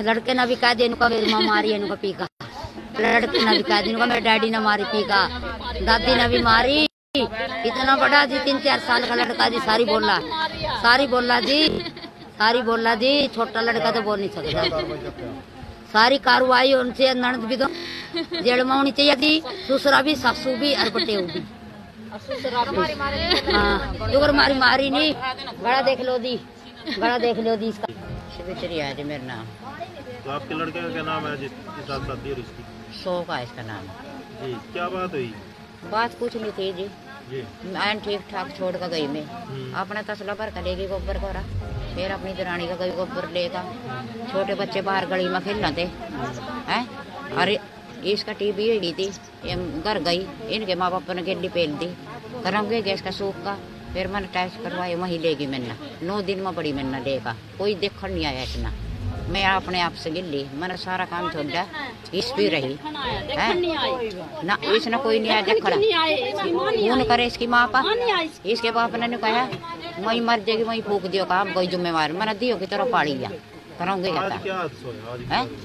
लड़के ना भी कह दे मेरी माँ मारी है पी का। लड़के ना भी कह दी मेरे डैडी ने मारी पी का। दादी ने भी मारी। इतना बड़ा जी 3-4 साल का लड़का जी। सारी बोला जी। छोटा लड़का तो बोल नहीं सकता। सारी कार्रवाई उनसे ननद भी तो जेल में होनी चाहिए थी। दूसरा भी सासू भी और बटेऊ भी। हाँ मारी नहीं। गड़ा देख लो दी इसका। जी मेरा नाम।
तो आपके लड़के का क्या नाम है जिसके साथ शादी और इसकी?
शोक है इसका नाम
जी। क्या बात हुई?
बात कुछ नहीं थी जी। मैं ठीक ठाक छोड़ कर गई। मैं अपना तसला भर कर लेगी गोबर कोरा। फिर अपनी दरानी का गई गोबर लेगा। छोटे बच्चे बाहर गली में खेलना थे हैं। अरे इसका टीबी हुई थी घर गई। इनके माँ बाप ने गेली पेल दी कराऊंगे गैस का सूख का। फिर मैंने टेस्ट करवाए वहीं लेगी मैंने 9 दिन में पड़ी मैंने लेगा। कोई देखने नहीं आया इतना। मैं अपने आप से गिल्ली मैंने सारा काम छोड़ा। इस भी रही है ना। इसने कोई नहीं आया देखा। फोन करे इसकी माँ पा। इसके बाप ने कहा वही मर जाएगी वही फूक दियो काम कोई जिम्मेवार मैंने दियो की तरह पाड़ी लिया कराऊंगे।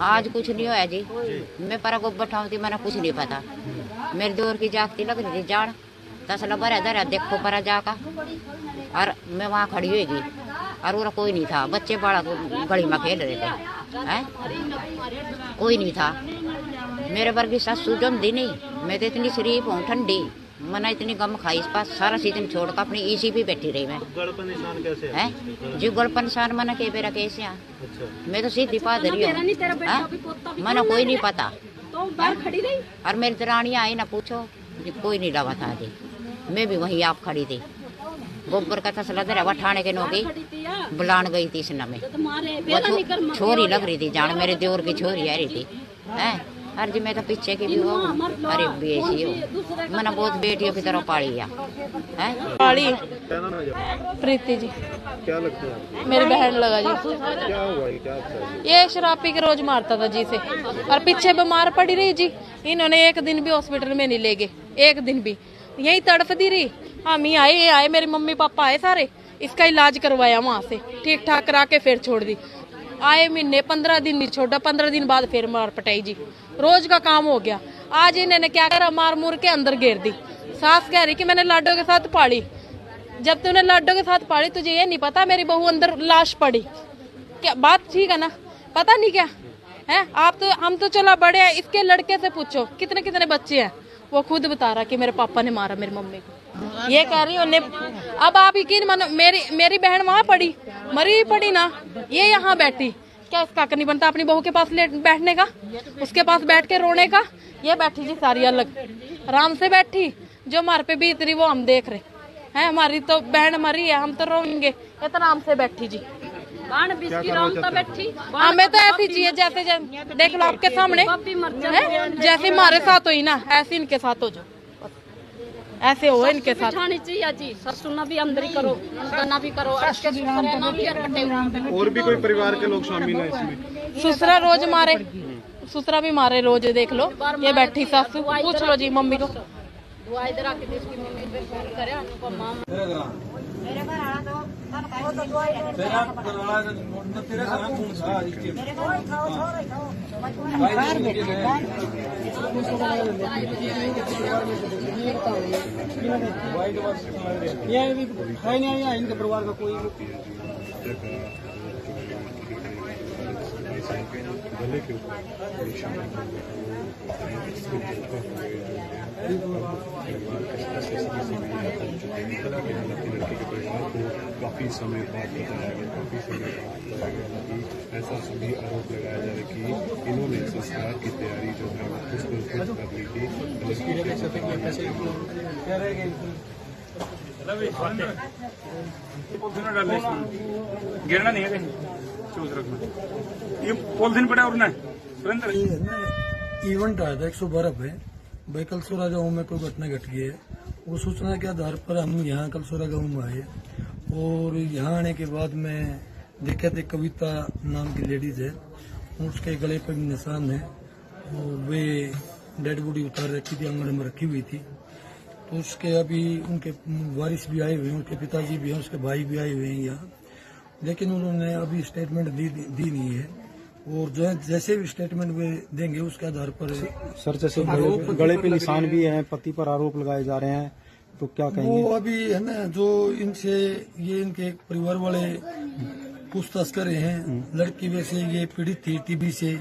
आज कुछ नहीं होया जी। मैं पर गोबर ठाऊंगी मैंने कुछ नहीं पता। मेरी दूर की जागती लग रही थी जाड़ तसला भरा धरा देखो पर जाकर। और मैं वहाँ खड़ी होगी और वो कोई नहीं था। बच्चे बड़ा गली में खेल रहे थे हैं। कोई नहीं था। मेरे वर्गी सासू जमदी नहीं। मैं तो इतनी शरीफ हूँ ठंडी। मैंने इतनी गम खाई इस पास सारा सीजन छोड़ कर अपनी इसी पे बैठी रही मैं।
गड़पन निशान कैसे
है जी? गड़पन निशान मैंने के बेरा कैसे। मैं तो सीधी पादरी हूँ। मैंने कोई नहीं पता।
तो बाहर खड़ी रही।
और मेरी दरानी आई ना पूछो, कोई नहीं लगा था जी, मैं भी वहीं आप खड़ी थी। गोबर का तसला दे रहा ठाणे के नौकी बुलान गई थी इसने में, छोरी लग रही थी जान, मेरे देवर की छोरी आ रही थी है। और जी मैं तो पीछे की भी हो, अरे बेची हो, मैंने बहुत बेटियों की तरह पाली है
पाली।
क्या नाम है आपका?
प्रीति जी,
क्या लगता है आपको?
मेरी बहन लगा जी।
क्या हुआ ये, क्या था
ये शराब पी के रोज मारता था जी से, और पीछे बीमार पड़ी रही जी। इन्होंने एक दिन भी हॉस्पिटल में नहीं ले गए, एक दिन भी यही तड़फती रही। हम ही आए, ये आए, मेरे मम्मी पापा आए सारे, इसका इलाज करवाया वहां से, ठीक ठाक करा के फिर छोड़ दी। आए महीने 15 दिन नहीं छोड़ा, 15 दिन बाद फिर मार पटाई जी, रोज का काम हो गया। आज इन्होंने क्या करा, मार मुर के अंदर घेर दी। सास कह रही कि मैंने लाडो के साथ पाली। जब तूने लाडो के साथ पाली तुझे ये नहीं पता मेरी बहू अंदर लाश पड़ी, क्या बात ठीक है ना, पता नहीं क्या है। आप तो, हम तो चला बड़े हैं, इसके लड़के से पूछो कितने कितने बच्चे हैं, वो खुद बता रहा कि मेरे पापा ने मारा मेरी मम्मी को। ये कह रही उन्हें, अब आप यकीन मानो, मेरी बहन वहां पड़ी, मरी पड़ी ना, ये यहाँ बैठी, क्या इसका हक नहीं बनता अपनी बहू के पास बैठने का, उसके पास बैठ के रोने का। ये बैठी जी सारी अलग आराम से बैठी, जो हमारे पे बीत रही वो हम देख रहे हैं। हमारी तो बहन मरी है, हम तो रोएंगे, इतना आराम से बैठी जी। हमें तो ऐसी चाहिए जैसे देख लो आपके सामने है, जैसे हमारे साथ हुई ना ऐसे इनके साथ हो जाओ, ऐसे हो इनके साथ।
चाहिए जी, ससुर भी अंदर ही करो, ना भी करो।
और भी कोई परिवार के लोग शामिल हैं इसमें?
ससुरा रोज मारे, ससुरा भी मारे रोज, देख लो ये बैठी सासू, पूछ लो जी मम्मी को।
ये भी है नहीं इनके परिवार का कोई।
गले के ऊपर लड़की के परिवार को काफी समय बाद बताया गया कि ऐसा सभी आरोप लगाया जा रहा है कि इन्होंने संस्कार की तैयारी जो है उसको खुद कर ली थी।
गिरना नहीं है, सोच रखना। ये पॉलिथीन पड़ा और सुरेंद्र
इवेंट आया था 112 पे भाई, कलसोरा गाँव में कोई घटना घट गई है। वो सूचना के आधार पर हम यहाँ कलसोरा गाँव में आए, और यहाँ आने के बाद में देखे थे कविता नाम की लेडीज है, उसके गले पर भी निशान है, और वे डेड बॉडी उतार रखी थी, आंगन में रखी हुई थी। तो उसके अभी उनके वारिस भी आए हुए हैं, उनके पिताजी भी हैं, उसके भाई भी आए हुए हैं यहाँ, लेकिन उन्होंने अभी स्टेटमेंट दी नहीं है। और जो है जैसे भी स्टेटमेंट वे देंगे उसके आधार पर।
सर जैसे गले पे निशान भी है, पति पर आरोप लगाए जा रहे हैं, तो क्या कहेंगे?
वो अभी है ना, जो इनसे ये इनके परिवार वाले पूछताछ कर रहे हैं। लड़की वैसे ये पीड़ित थी टीबी से,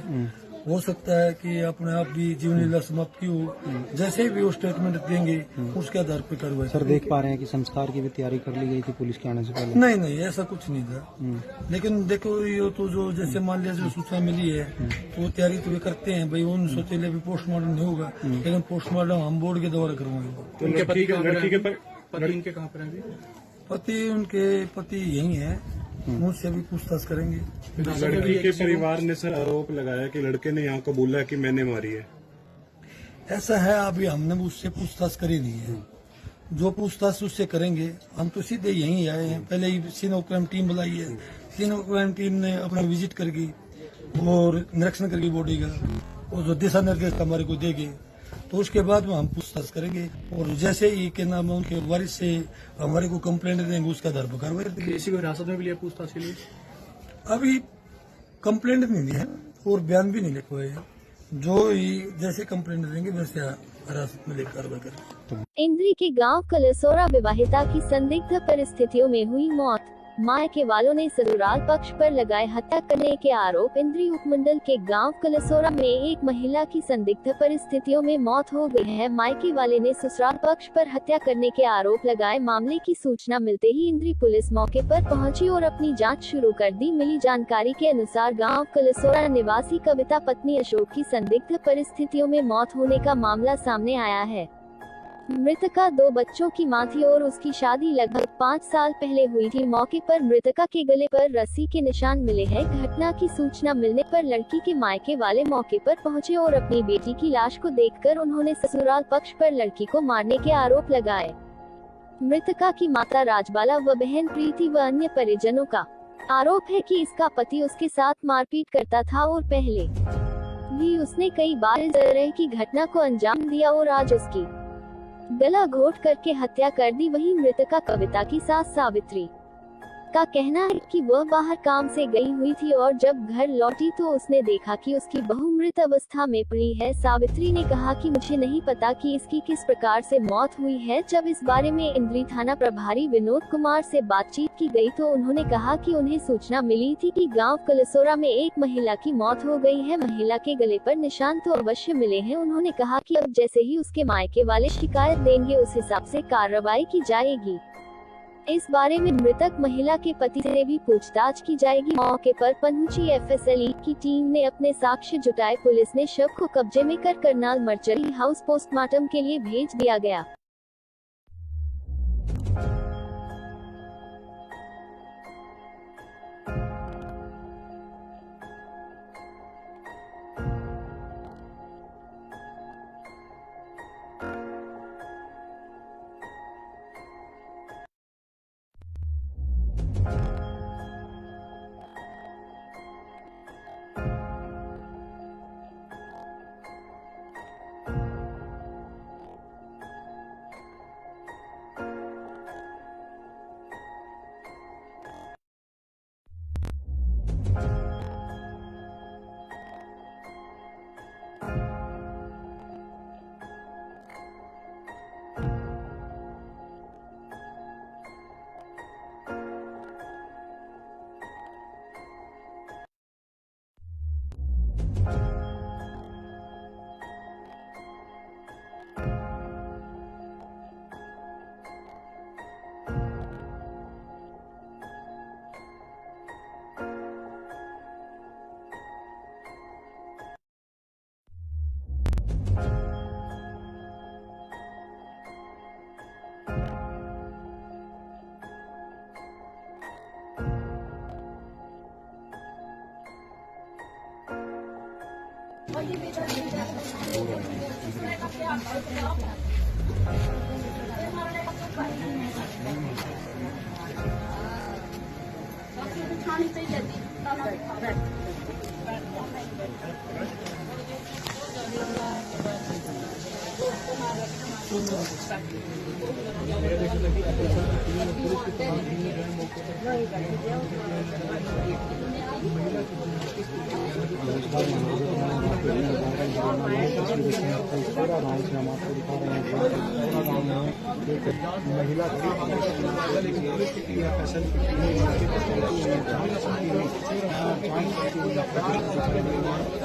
हो सकता है कि अपने आप भी जीवन लीला समाप्त की हो। जैसे भी वो स्टेटमेंट देंगे उसके आधार पर कार्रवाई।
सर देख पा रहे हैं कि संस्कार की भी तैयारी कर ली गई थी पुलिस के आने से पहले?
नहीं ऐसा कुछ नहीं था, लेकिन देखो ये तो जो जैसे मान लिया जो सूचना मिली है तो वो तैयारी तो वे करते हैं भाई। उन सोचे अभी पोस्टमार्टम नहीं होगा, लेकिन पोस्टमार्टम हम बोर्ड के द्वारा करवाएंगे।
उनके पति कहाँ पर है?
पति उनके पति यही है, मुझसे भी पूछताछ करेंगे।
लड़की के परिवार ने सर आरोप लगाया कि लड़के ने यहाँ कबूला कि मैंने मारी है।
ऐसा है, अभी हमने उससे पूछताछ करी नहीं है। जो पूछताछ उससे करेंगे, हम तो सीधे यहीं आए हैं। पहले ही सीनो क्राइम टीम बुलाई है, सीनो क्राइम टीम ने अपना विजिट करके और निरीक्षण करके बॉडी का, और जो दिशा निर्देश हमारे को देंगे तो उसके बाद में हम पूछताछ करेंगे। और जैसे ही के नाम है उनके वारिस से हमारे को कंप्लेंट देंगे, उसका आधार पर कार्रवाई करेंगे।
किसी को हिरासत में भी लिया पूछताछ के लिए?
अभी कंप्लेंट नहीं दी है और बयान भी नहीं लिखवाए हैं। जो ही जैसे कंप्लेंट देंगे वैसे हिरासत में लेकर कार्रवाई करेंगे।
इंद्री के गांव कलसोरा विवाहिता की संदिग्ध परिस्थितियों में हुई मौत। मायके वालों ने ससुराल पक्ष पर लगाए हत्या करने के आरोप। इंद्री उपमंडल के गांव कलसोरा में एक महिला की संदिग्ध परिस्थितियों में मौत हो गई है। मायके वाले ने ससुराल पक्ष पर हत्या करने के आरोप लगाए। मामले की सूचना मिलते ही इंद्री पुलिस मौके पर पहुंची और अपनी जांच शुरू कर दी। मिली जानकारी के अनुसार गांव कलसोरा निवासी कविता पत्नी अशोक की संदिग्ध परिस्थितियों में मौत होने का मामला सामने आया है। मृतका 2 बच्चों की मां थी और उसकी शादी लगभग 5 साल पहले हुई थी। मौके पर मृतका के गले पर रस्सी के निशान मिले हैं। घटना की सूचना मिलने पर लड़की के मायके वाले मौके पर पहुंचे और अपनी बेटी की लाश को देखकर उन्होंने ससुराल पक्ष पर लड़की को मारने के आरोप लगाए। मृतका की माता राजबाला व बहन प्रीति व अन्य परिजनों का आरोप है कि इसका पति उसके साथ मारपीट करता था और पहले भी उसने कई बार इस तरह की घटना को अंजाम दिया और आज उसकी गला घोट करके हत्या कर दी। वहीं मृतका कविता की सास सावित्री का कहना है कि वह बाहर काम से गई हुई थी और जब घर लौटी तो उसने देखा कि उसकी बहू मृत अवस्था में पड़ी है। सावित्री ने कहा कि मुझे नहीं पता कि इसकी किस प्रकार से मौत हुई है। जब इस बारे में इंद्री थाना प्रभारी विनोद कुमार से बातचीत की गई तो उन्होंने कहा कि उन्हें सूचना मिली थी कि गांव कलसोरा में एक महिला की मौत हो गई है। महिला के गले पर निशान तो अवश्य मिले हैं। उन्होंने कहा कि अब जैसे ही उसके मायके वाले शिकायत देंगे उस हिसाब से कार्रवाई की जाएगी। इस बारे में मृतक महिला के पति से भी पूछताछ की जाएगी। मौके पर पहुंची एफएसएल की टीम ने अपने साक्ष्य जुटाए। पुलिस ने शव को कब्जे में कर करनाल मर्चरी हाउस पोस्टमार्टम के लिए भेज दिया गया।
महिला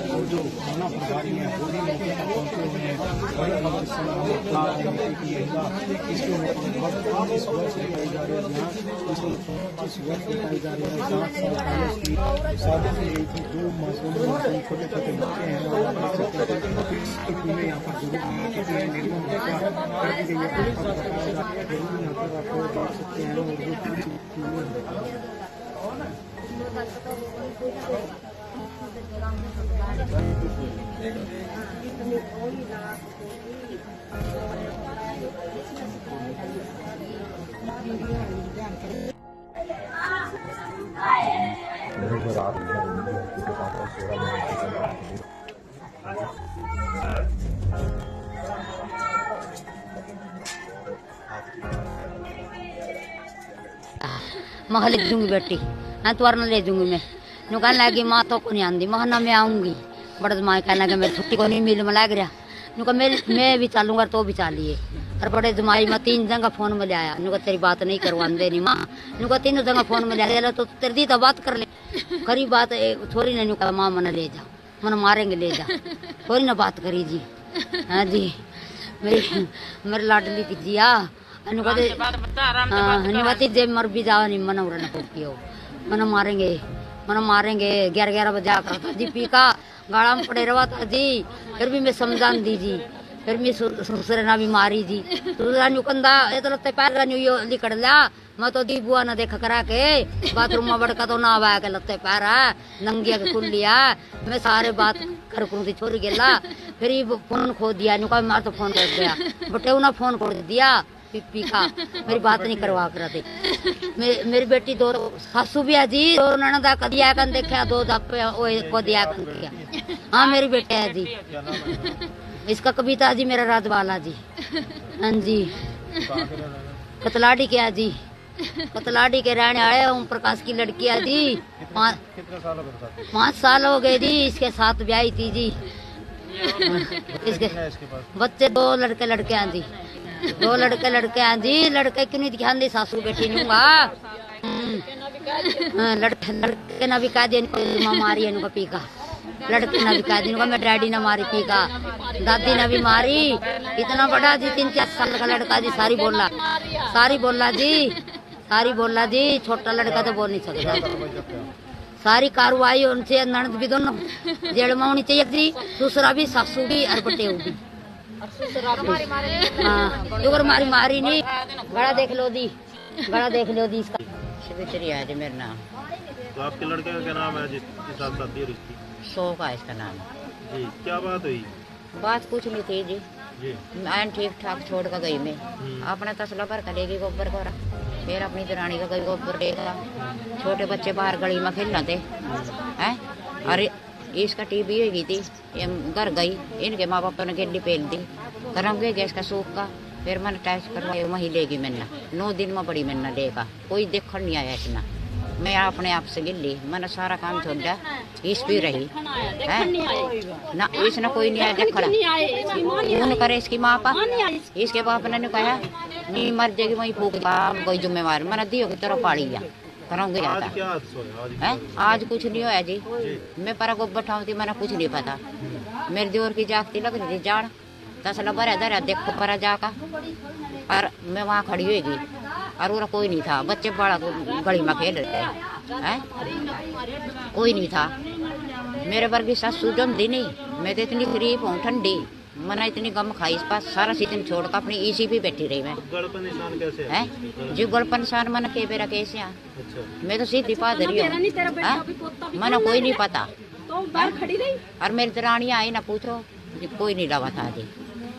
और जो थाना प्रभारी है वो भी मौके पर पहुंचे हुए हैं। बड़ी खबर इसके ऊपर इस वर्ष बताई जा रही है। यहाँ इस वर्ष बताई जा रही है 7 साल पहले की शादी की गई थी। 2 मासूम छोटे छोटे बच्चे हैं और यहाँ पर जरूर निर्मम हत्या कर दी गई है। जरूर यहाँ पर आपको देख सकते हैं और
मैं ले दूंगी बेटी, हाँ तुअर ले दूंगी मैं। नु कहने लगी माँ तो को नहीं आंदी, मैं ना मैं आऊंगी। बड़ा माँ कहने लगे मेरी छुट्टी को नहीं मिल में लग रहा। नु कहा मैं भी चलूंगा तो भी चलिए। और बड़े जमाई में 3 जगह फोन में लाया, नुका तेरी बात नहीं करवाने नहीं माँ, नुका 3 जगह फोन में लाया तो तेरी दी तो बात कर ले, खरी बात थोड़ी नहीं, नुका माँ मन ले जा, मन मारेंगे ले जा, थोड़ी ना बात करी जी। हाँ जी, मेरी लाडली थी जी, नुका जे मर भी जाओ नहीं मन उड़ना पड़ती हो, मन मारेंगे 11 बजे आकर जी पी का गाड़ा में पड़े रहा था जी, फिर भी मैं समझान दी जी, फिर मैं ससुर ना भी मारी जी, दूसरा नुकंदा ये तो लगता पैर यो लिकड़ लिया, मैं तो दी बुआ ना देखा करा के बाथरूम में बड़का तो ना आवा के लगते पैर है नंगिया के खुल लिया, मैं सारे बात कर करूँ थी छोरी गेला, फिर ये फोन खो दिया, नुका मार तो फोन कर दिया, बटे ना फोन खोल दिया पी का, मेरी बात नहीं करवा कर थे। मेरी बेटी 2 सासू भी है जी, 2 ननदा कदिया कन देखा, 2 दप्पे को दिया कन किया। हाँ मेरी बेटी है जी, इसका कविता जी मेरा राजवाला जी। हाँ जी, कतलाड़ी के जी, कतलाड़ी के रहने आए ओम प्रकाश की लड़की है जी, 5 साल हो गए जी, इसके साथ ब्याही थी जी, इसके बच्चे 2 लड़के हैं जी, 2 लड़के हैं जी, लड़के क्यों नहीं ध्यान दे, सासू बेटी नहीं होगा, लड़के ना भी कह दिया मारी है पी का, लड़के ना भी कह दी मैं डैडी ने मारी पी का, दादी ने भी मारी, इतना बड़ा जी 3-4 साल का लड़का जी, सारी बोला जी, छोटा लड़का तो बोल नहीं सकता, सारी कार्रवाई उनसे ननद भी दोनों जेल में होनी चाहिए जी, दूसरा भी सासू भी और बटे होगी। हाँ मारी नहीं, गड़ा देख लो दी इसका आज मेरा नाम।
तो आपके लड़के का क्या नाम है जिसके साथ शादी हो रही थी?
शोक है इसका नाम
जी। क्या बात हुई?
बात कुछ नहीं थी जी, मैं ठीक ठाक छोड़ कर गई, मैं अपना तसला भर कर लेगी गोबर को, फिर अपनी दरानी का गई गोबर लेगा, छोटे बच्चे बाहर गली में खेलना थे हैं, अरे इसका टीबी हो गई थी, घर गई, इनके माँ बाप ने गेली पेल दी, गरम गए गैस का सूख का, फिर मैंने टेस्ट करवाया, वहीं लेगी मैंने 9 दिन में बड़ी मैंने लेगा, कोई देखने नहीं आया इतना, मैं अपने आप से गिल्ली, मैंने सारा काम छोड़ दिया, इस भी रही है ना, इसने कोई नहीं आया देखना, करे इसकी माँ पा, इसके बाप ने कहा नहीं मर जाएगी वहीं फूक, कोई जिम्मेवार मैंने दियो की तरह पाड़ी जा करूँगी जाता है। आज कुछ नहीं होया जी, मैं पर गोबर ठाऊँ थी, मैंने कुछ नहीं पता, मेरे जोर की जागती लग रही थी जान, तसला भरा धरा देखो पर जाका, और मैं वहाँ खड़ी होगी और वो कोई नहीं था, बच्चे बड़ा गली में खेल रहे हैं, कोई नहीं था, मेरे वर्गी सासू जमती नहीं, मैं तो इतनी गरीब हूँ ठंडी, मैंने इतनी गम खाई, इस पास सारा सीजन छोड़ कर अपनी इसी भी बैठी रही, मैं जी गड़पन निशान मैंने के बेरा कैसे आ, मैं तो सीधी पादरी हूँ, मैंने कोई नहीं पता, और मेरी दरानियाँ आई ना पूछो कोई नहीं लगा था जी,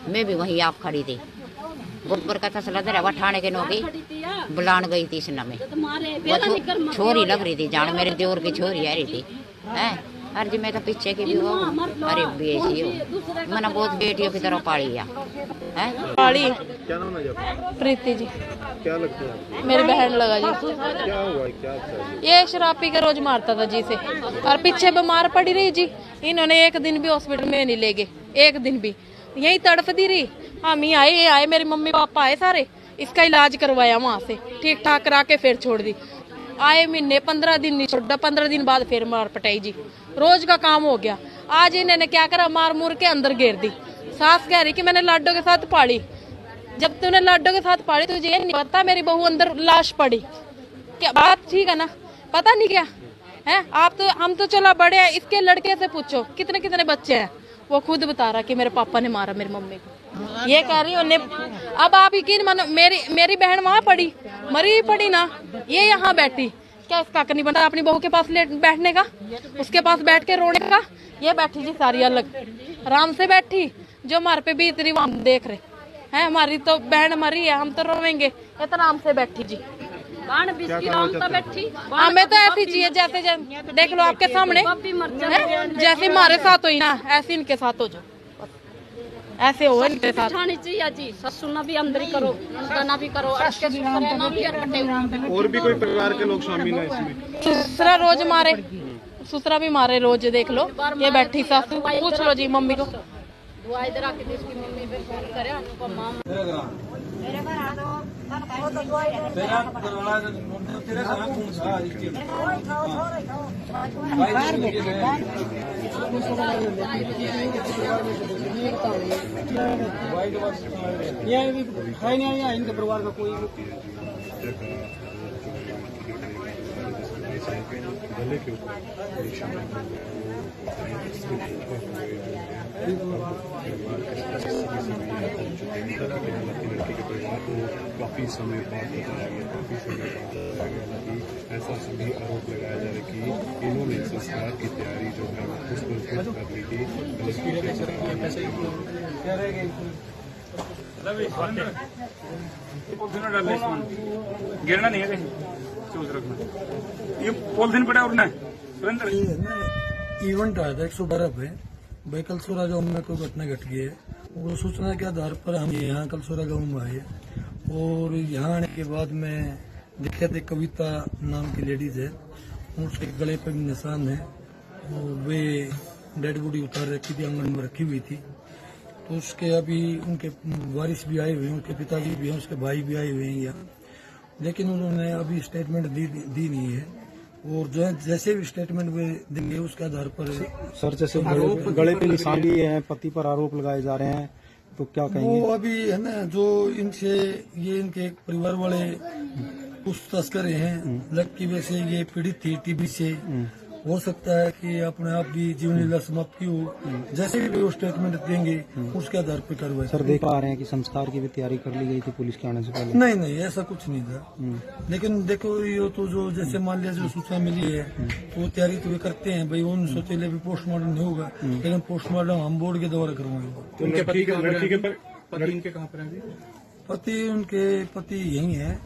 मैं भी वहीं आप खड़ी थी, गोबर का तसला धरा ठाणे के नौकी बुलान गई थी इस नमे, छोरी लग रही थी जान, मेरे देवर की छोरी आ रही थी है, अरे जी मैं तो पीछे की भी हो, अरे बेसी हो, मैंने बहुत बेटियों की तरह पाली है पाली।
क्या नाम है?
प्रीति जी।
क्या लगता है?
मेरी बहन लगा जी।
क्या हुआ? क्या
ये शराब पी के रोज मारता था जी से, और पीछे बीमार पड़ी रही जी, इन्होंने 1 दिन भी हॉस्पिटल में नहीं ले गए, 1 दिन भी यही तड़फती रही, हम ही आए, मेरे मम्मी पापा आए सारे, इसका इलाज करवाया वहाँ से, ठीक ठाक करा के फिर छोड़ दी, आए महीने 15 दिन नहीं छोड़ा, 15 दिन बाद फिर मार पटाई जी, रोज का काम हो गया। आज इन्होंने क्या करा, मार मूर के अंदर घेर दी, सास कह रही कि मैंने लाडो के साथ पाली, जब तूने लाडो के साथ पाली तुझे ये नहीं पता मेरी बहू अंदर लाश पड़ी, क्या बात ठीक है ना, पता नहीं क्या है, आप तो हम तो चला बड़े हैं, इसके लड़के से पूछो कितने कितने बच्चे हैं, वो खुद बता रहा कि मेरे पापा ने मारा मेरी मम्मी को, ये कह रही उन्हें, अब आप यकीन मानो मेरी बहन वहाँ पड़ी, मरी पड़ी ना, ये यहाँ बैठी, क्या इसका हक नहीं बनता अपनी बहू के पास बैठने का, उसके पास बैठ के रोने का, ये बैठी जी सारी अलग आराम से बैठी, जो हमारे पे बीत रही वो हम देख रहे हैं, हमारी तो बहन मरी है, हम तो रोवेंगे, ये तो आराम से बैठी जी, हमें तो ऐसी चाहिए जैसे देख लो आपके सामने, जैसे हमारे साथ हुई ना ऐसे इनके साथ हो जाओ, ऐसे हो इनके साथ
चाहिए जी, ससुर ना भी अंदर ही करो, ना भी करो,
और भी कोई परिवार के लोग शामिल हैं इसमें?
ससुरा रोज मारे, ससुरा भी मारे रोज, देख लो ये बैठी सासू, पूछ लो जी मम्मी को,
दुआ इधर आके दे, इसकी मम्मी पे फोन करे अनुपमा।
मेरे घर आ दो
इनके परिवार का कोई
गले के ऊपर निशान लड़की के परिवार को काफी समय बाद बताया गया, ऐसा सभी आरोप लगाया जा रहा है कि इन्होंने संस्कार की तैयारी जो है उसको खुद कर ली थी।
गिरना नहीं है, चूज रखना। ये पॉलिथीन पड़ा और सुरेंद्र
इवेंट आया था 112 पे भाई कलसोरा गाँव में कोई घटना घट गई है। वो सूचना के आधार पर हम यहाँ कलसोरा गाँव में आए और यहाँ आने के बाद मैं देखे थे कविता नाम की लेडीज है, उसके गले पर भी निशान है और वे डेड बॉडी उतार रखी थी, आंगन में रखी हुई थी। तो उसके अभी उनके वारिस भी आए हुए हैं, उनके पिताजी भी हैं, उसके भाई भी आए हुए हैं यहाँ, लेकिन उन्होंने अभी स्टेटमेंट दी नहीं है और जो है जैसे भी स्टेटमेंट वे देंगे उसके आधार पर।
सर जैसे गले पे निशान भी है, पति पर आरोप लगाए जा रहे हैं, तो क्या कहेंगे?
वो अभी है ना, जो इनसे ये इनके एक परिवार वाले पूछताछ कर रहे हैं। लड़की वैसे ये पीड़ित थी टीबी से, हो सकता है कि अपने आप भी जीवन लीला समाप्त की हो। जैसे भी वो स्टेटमेंट देंगे उसके आधार पर कार्रवाई।
सर देख पा रहे हैं कि संस्कार की भी तैयारी कर ली गई थी पुलिस के आने से पहले?
नहीं ऐसा कुछ नहीं था, लेकिन देखो ये तो जो जैसे मान लिया जो सूचना मिली है तो वो तैयारी तो वे करते हैं भाई। उन सोचे भी पोस्टमार्टम नहीं होगा, लेकिन पोस्टमार्टम हम बोर्ड के द्वारा करवाएंगे।
तो लड़की के पति इनके कहाँ पर है?
उनके पति यही है,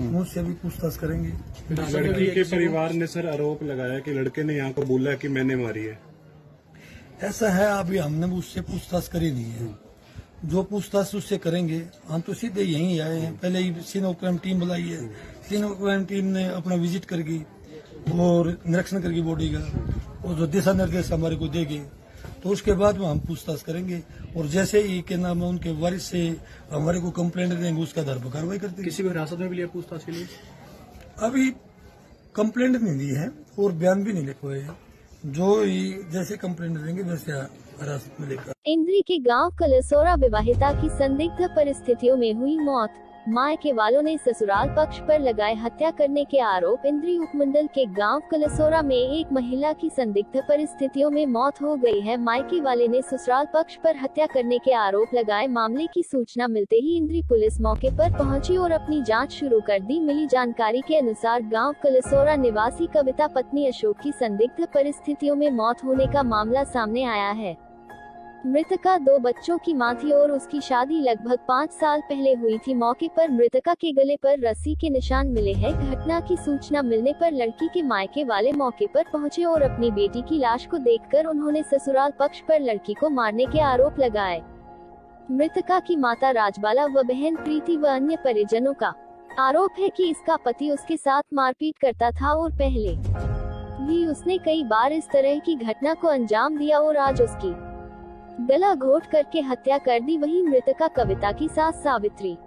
मुझसे भी पूछताछ करेंगे।
लड़की के परिवार ने सर आरोप लगाया कि लड़के ने यहाँ को बोला कि मैंने मारी है।
ऐसा है, अभी हमने उससे पूछताछ करी नहीं है। जो पूछताछ उससे करेंगे, हम तो सीधे यहीं आए हैं। पहले ही सीनो क्राइम टीम बुलाई है, सीनो क्राइम टीम ने अपना विजिट करके और निरीक्षण करके बॉडी का और जो दिशा निर्देश हमारे को देंगे तो उसके बाद में हम पूछताछ करेंगे और जैसे ही के नाम उनके वारिस से हमारे को कंप्लेंट देंगे उसके आधार पर कार्रवाई करते हैं।
किसी को हिरासत में भी लिया पूछताछ के लिए?
अभी कंप्लेंट नहीं दी है और बयान भी नहीं लिखवाए हैं। जो ही जैसे कंप्लेंट देंगे वैसे हिरासत में लेकर।
इंद्री के गांव कलसोरा विवाहिता की संदिग्ध परिस्थितियों में हुई मौत। मायके वालों ने ससुराल पक्ष पर लगाए हत्या करने के आरोप। इंद्री उपमंडल के गांव कलसोरा में एक महिला की संदिग्ध परिस्थितियों में मौत हो गई है। मायके वाले ने ससुराल पक्ष पर हत्या करने के आरोप लगाए। मामले की सूचना मिलते ही इंद्री पुलिस मौके पर पहुंची और अपनी जांच शुरू कर दी। मिली जानकारी के अनुसार गांव कलसोरा निवासी कविता पत्नी अशोक की संदिग्ध परिस्थितियों में मौत होने का मामला सामने आया है। मृतका 2 बच्चों की मां थी और उसकी शादी लगभग 5 साल पहले हुई थी। मौके पर मृतका के गले पर रस्सी के निशान मिले हैं। घटना की सूचना मिलने पर लड़की के मायके वाले मौके पर पहुंचे और अपनी बेटी की लाश को देखकर उन्होंने ससुराल पक्ष पर लड़की को मारने के आरोप लगाए। मृतका की माता राजबाला व बहन प्रीति व अन्य परिजनों का आरोप है कि इसका पति उसके साथ मारपीट करता था और पहले भी उसने कई बार इस तरह की घटना को अंजाम दिया और आज उसकी गला घोट करके हत्या कर दी। वहीं मृतका कविता की सास सावित्री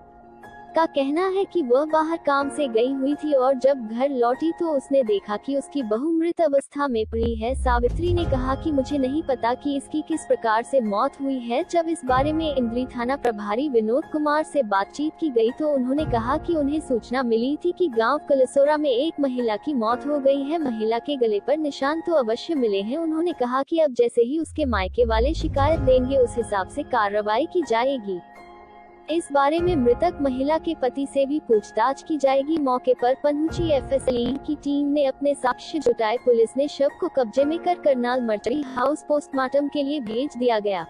का कहना है कि वह बाहर काम से गई हुई थी और जब घर लौटी तो उसने देखा कि उसकी बहू मृत अवस्था में पड़ी है। सावित्री ने कहा कि मुझे नहीं पता कि इसकी किस प्रकार से मौत हुई है। जब इस बारे में इंद्री थाना प्रभारी विनोद कुमार से बातचीत की गई तो उन्होंने कहा कि उन्हें सूचना मिली थी कि गांव कलसोरा में एक महिला की मौत हो गई है। महिला के गले पर निशान तो अवश्य मिले हैं। उन्होंने कहा कि अब जैसे ही उसके मायके वाले शिकायत देंगे उस हिसाब से कार्रवाई की जाएगी। इस बारे में मृतक महिला के पति से भी पूछताछ की जाएगी। मौके पर पहुंची एफएसएल की टीम ने अपने साक्ष्य जुटाए। पुलिस ने शव को कब्जे में कर करनाल मर्चरी हाउस पोस्टमार्टम के लिए भेज दिया गया।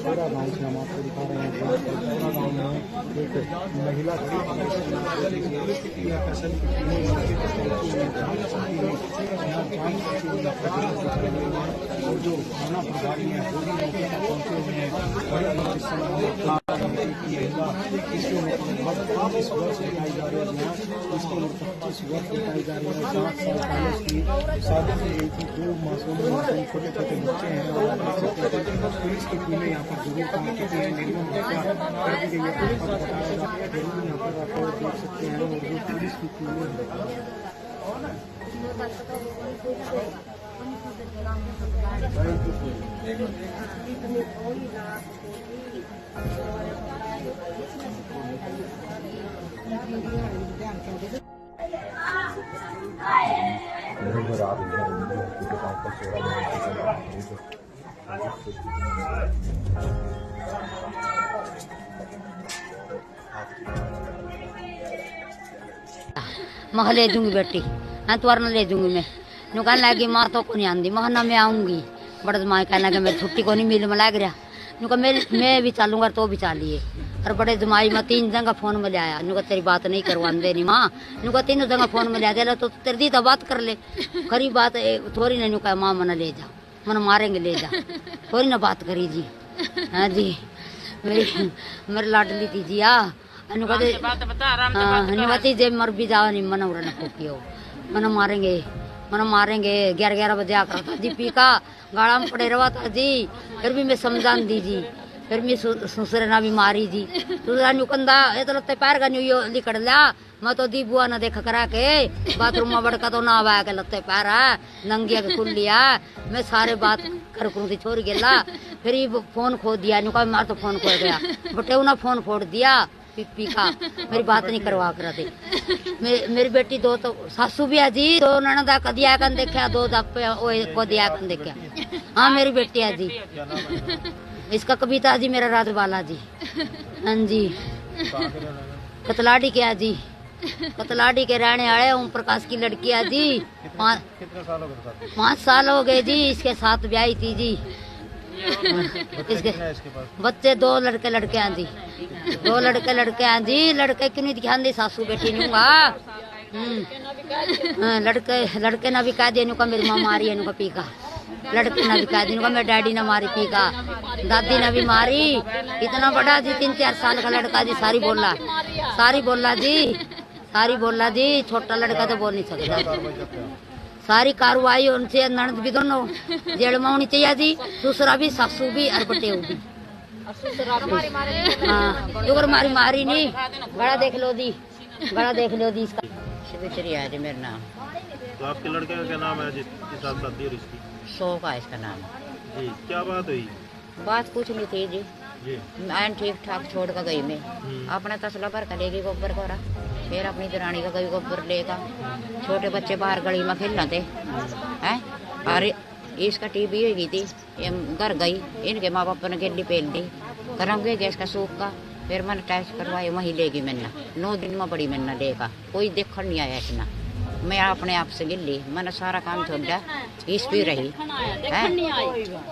पूरा गाँव से हम आपको दिखा रहे हैं। पूरा गाँव में एक महिला और जो थाना प्रभारी है वो भी मौके पर पहुंचे हुए हैं। इस वर्ष बताई जा रही है इसको 25 वर्ष बताई जा रही है। 7 साल पहले इसकी शादी की गई थी। 2 मासूम छोटे छोटे बच्चे हैं और पुलिस की टीमें यहाँ पर जरूर काम की गई है। निर्मम हत्या कर दी गई है। बताया जाता है जरूर यहाँ पर आप देख सकते हैं और वो पुलिस की टीमें
मैं ले दूंगी बेटी, हाँ तो वरना ले दूंगी मैं। नु कहने लगी माँ तो को नहीं आंदी, मैं ना मैं आऊंगी। बड़े माँ कहने लगे मैं छुट्टी को नहीं मिल में लग रहा। नु कहा मैं भी चलूंगा तो भी चलिए। और बड़े जमाई में 3 जगह फोन में ले आया। नु कहा तेरी बात नहीं करवाने नहीं माँ। नु कहा 3 जगह फोन में ले आया तो तेरी दी तो बात कर ले। खरी बात थोड़ी नहीं। नु कहा माँ मना ले जा, मन मारेंगे ले जा, थोड़ी ना बात करी जी। हाँ जी मेरी लाडली थी जी। अनुमति जे मर भी जाओ नहीं मन उड़ना फूकियो, मन मारेंगे 11 बजे आकर था जी। पी का गाड़ा में पड़े रहा था जी। फिर भी मैं समझान दी जी। फिर मैं ससुर ना भी मारी जी। दूसरा नुकंदा ये तो लत्ते पैर का न्यू लिकड़ लिया। मैं तो दी बुआ ना देख करा के बाथरूम में बड़का तो ना आवा के लत्ते पैर है नंगिया के खुल लिया। मैं सारे बात कर करूँ थी छोड़ गेला। फिर ये फोन खो दिया। नुका मार तो फोन खो गया। बटे ना फोन फोड़ दिया पी का। मेरी बात नहीं करवा कर दे। मेरी बेटी 2 तो सासू भी है जी। 2 ननदा कदिया कन देखा, 2 को दिया कन देखा। हाँ मेरी बेटी है जी। इसका कविता जी मेरा राजबाला जी। हाँ जी कतलाड़ी के है जी। कतलाड़ी के रहने वाले ओम प्रकाश की लड़की है जी। 5 साल हो गए जी। इसके साथ ब्याही थी जी। इसके बच्चे 2 लड़के हैं जी। 2 लड़के हैं जी। लड़के क्यों नहीं ध्यान दे सासू बेटी नूंगा। लड़के ना भी कह दिया नुका मेरी माँ मारी है नुका पी का। लड़के ना भी कह दिया नुका मेरे डैडी ने मारी पी का। दादी ने भी मारी। इतना बड़ा जी 3-4 साल का लड़का जी। सारी बोला जी। छोटा लड़का तो बोल नहीं सकता। सारी कार्रवाई उनसे ननद भी दोनों जेल में होनी चाहिए जी। दूसरा भी सासू भी और बटेऊ भी। हाँ मारी नहीं। गला देख लो दी इसका। शिवचरी है जी मेरा नाम।
तो आपके लड़के का क्या नाम है जिसके साथ शादी और इसकी?
शोक है इसका नाम
जी। क्या बात हुई?
बात कुछ नहीं थी जी। मैं ठीक ठाक छोड़ कर गई। मैं अपना तसला भर कर लेगी गोबर कोरा। फिर अपनी दरानी का गई गोबर लेगा। छोटे बच्चे बाहर गली में खेलना थे हैं। और इसका टीबी हो गई थी। घर गई इनके माँ बाप ने गेली पेल दी। कराऊंगे गैस का सूख का। फिर मैंने टेस्ट करवाए वहीं लेगी मैंने। 9 दिन में बड़ी मैंने लेगा। कोई देखने नहीं आया इतना। मैं अपने आप से गिल्ली। मैंने सारा काम छोड़ा। इस भी रही है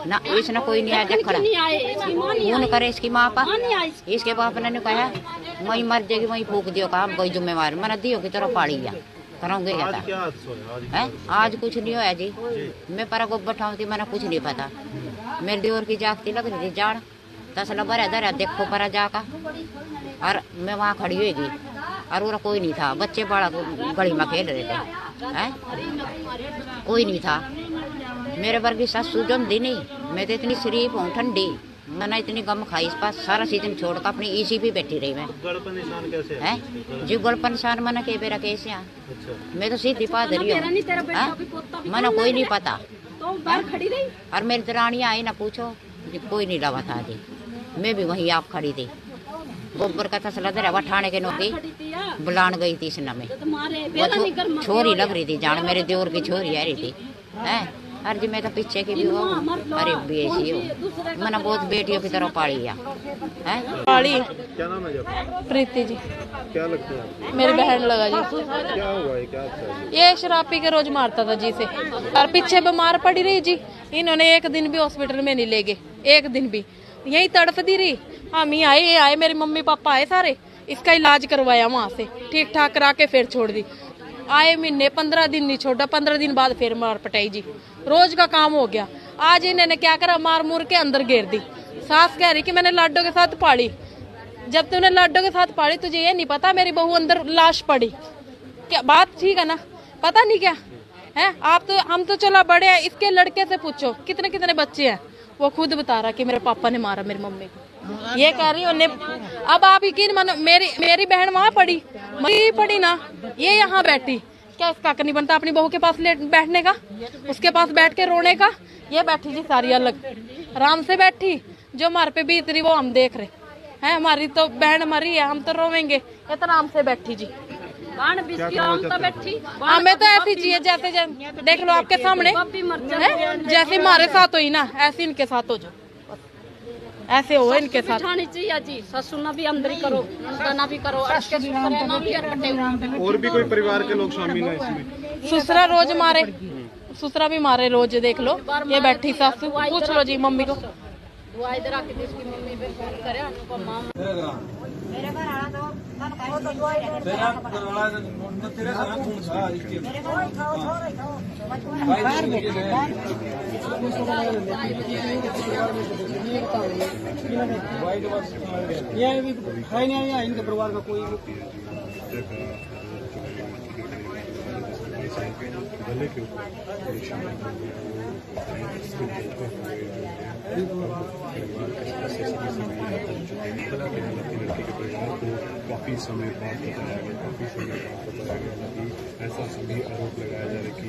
ना। इसने कोई नहीं आया देखना। फोन करे इसकी माँ पा। इसके बाप ने कहा वही मर जाएगी वही फूक दियो काम कोई जिम्मेवार। मैंने दियो की तरह पाड़ी गया कराऊंगे है। आज कुछ नहीं होया जी। मैं पर गोबर ठाऊँ मैंने कुछ नहीं पता। मेरे दियोर की जागती लग रही थी जाड़। तसला भरा धरा देखो पर जाका। और मैं वहाँ खड़ी होगी और वो कोई नहीं था। बच्चे बड़ा गली में खेल रहे थे हैं। कोई नहीं था। मेरे वर्गी सासू जमदी नहीं। मैं तो इतनी शरीफ हूँ ठंडी। मैंने इतनी गम खाई इस पास सारा सीजन छोड़ कर अपनी इसी भी बैठी रही मैं।
गड़पन निशान कैसे है?
जी गड़पन निशान मैंने के बेरा कैसे है। मैं तो सीधी पादरी हूँ। मैंने कोई नहीं पता। और मेरी दरानियाँ आई ना पूछो कोई नहीं लगा था जी। मैं भी वहीं आप खड़ी थी। गोबर का तसला धरा हुआ ठाणे के नौकी बुलान गई थी इस नमे। वो छोरी लग रही थी जान, मेरे देवर की छोरी आ रही थी है। अरे जी मैं तो पीछे की भी हो, अरे बेसी हो, मैंने बहुत बेटियों की तरह पाली है।
पाली
क्या नाम है जब?
प्रीति जी,
क्या लगता है आपको?
मेरी बहन लगा जी।
क्या हुआ है, क्या अच्छा है?
ये शराब पी के रोज मारता था जी से, और पीछे बीमार पड़ी रही जी। इन्होंने एक दिन भी हॉस्पिटल में नहीं ले गए, एक दिन भी यही तड़फती रही। हम ही आए, ये आए, मेरे मम्मी पापा आए सारे, इसका इलाज करवाया वहां से, ठीक ठाक करा के फिर छोड़ दी। आए महीने 15 दिन नहीं छोड़ा, 15 दिन बाद फिर मार पटाई जी। रोज का काम हो गया। आज इन्होंने क्या करा, मार मूर के अंदर घेर दी। सास कह रही कि मैंने लाडो के साथ पाली। जब तूने लाडो के साथ पाली तुझे ये नहीं पता मेरी बहू अंदर लाश पड़ी क्या? बात ठीक है ना, पता नहीं क्या है। आप तो, हम तो चला बड़े हैं, इसके लड़के से पूछो कितने कितने बच्चे हैं। वो खुद बता रहा कि मेरे पापा ने मारा मेरी मम्मी को। ये कह रही उन्हें। अब आप यकीन मानो, मेरी बहन वहां पड़ी, मरी पड़ी ना, ये यहाँ बैठी। क्या इसका हक नहीं बनता अपनी बहू के पास बैठने का, उसके पास बैठ के रोने का? ये बैठी जी सारी अलग आराम से बैठी। जो हमारे पे बीत रही वो हम देख रहे हैं। हमारी तो बहन मरी है, हम तो रोवेंगे। ये तो आराम से बैठी जी। हमें तो ऐसी चाहिए जैसे देख लो आपके सामने है, जैसे हमारे साथ हुई ना ऐसे इनके साथ हो जाओ, ऐसे हो इनके साथ।
चाहिए जी, ससुर भी अंदर ही करो, दाना भी करो।
और भी कोई परिवार के लोग शामिल हैं इसमें?
ससुरा रोज मारे, ससुरा भी मारे रोज। देख लो ये बैठी सासू, पूछ लो जी मम्मी को।
ये भी है नहीं इनके परिवार का कोई।
गले के ऊपर लड़की के परिवार को काफी समय बाद बताया गया कि ऐसा सभी आरोप लगाया जा रहा है कि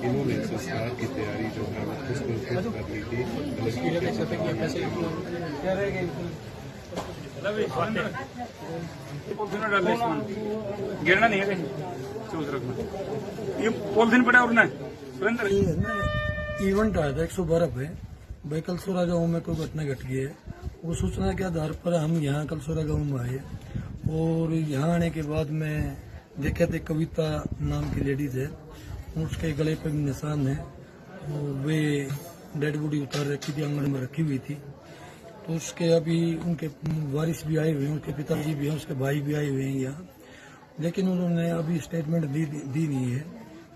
इन्होंने संस्कार की तैयारी जो है उसको खुद कर ली थी।
गिरना नहीं है, सोच रखना। ये पॉलिथीन पड़ा और सुरेंद्र
इवेंट आया था 112 पे भाई कलसोरा गाँव में कोई घटना घट गई है। वो सूचना के आधार पर हम यहाँ कलसोरा गाँव में आए, और यहाँ आने के बाद मैं देखे थे कविता नाम की लेडीज है, उसके गले पे भी निशान है, और वे डेड बॉडी उतार रखी थी, आंगन में रखी हुई थी। तो उसके अभी उनके वारिस भी आए हुए हैं, उनके पिताजी भी हैं, उसके भाई भी आए हुए हैं यहाँ, लेकिन उन्होंने अभी स्टेटमेंट दी नहीं है।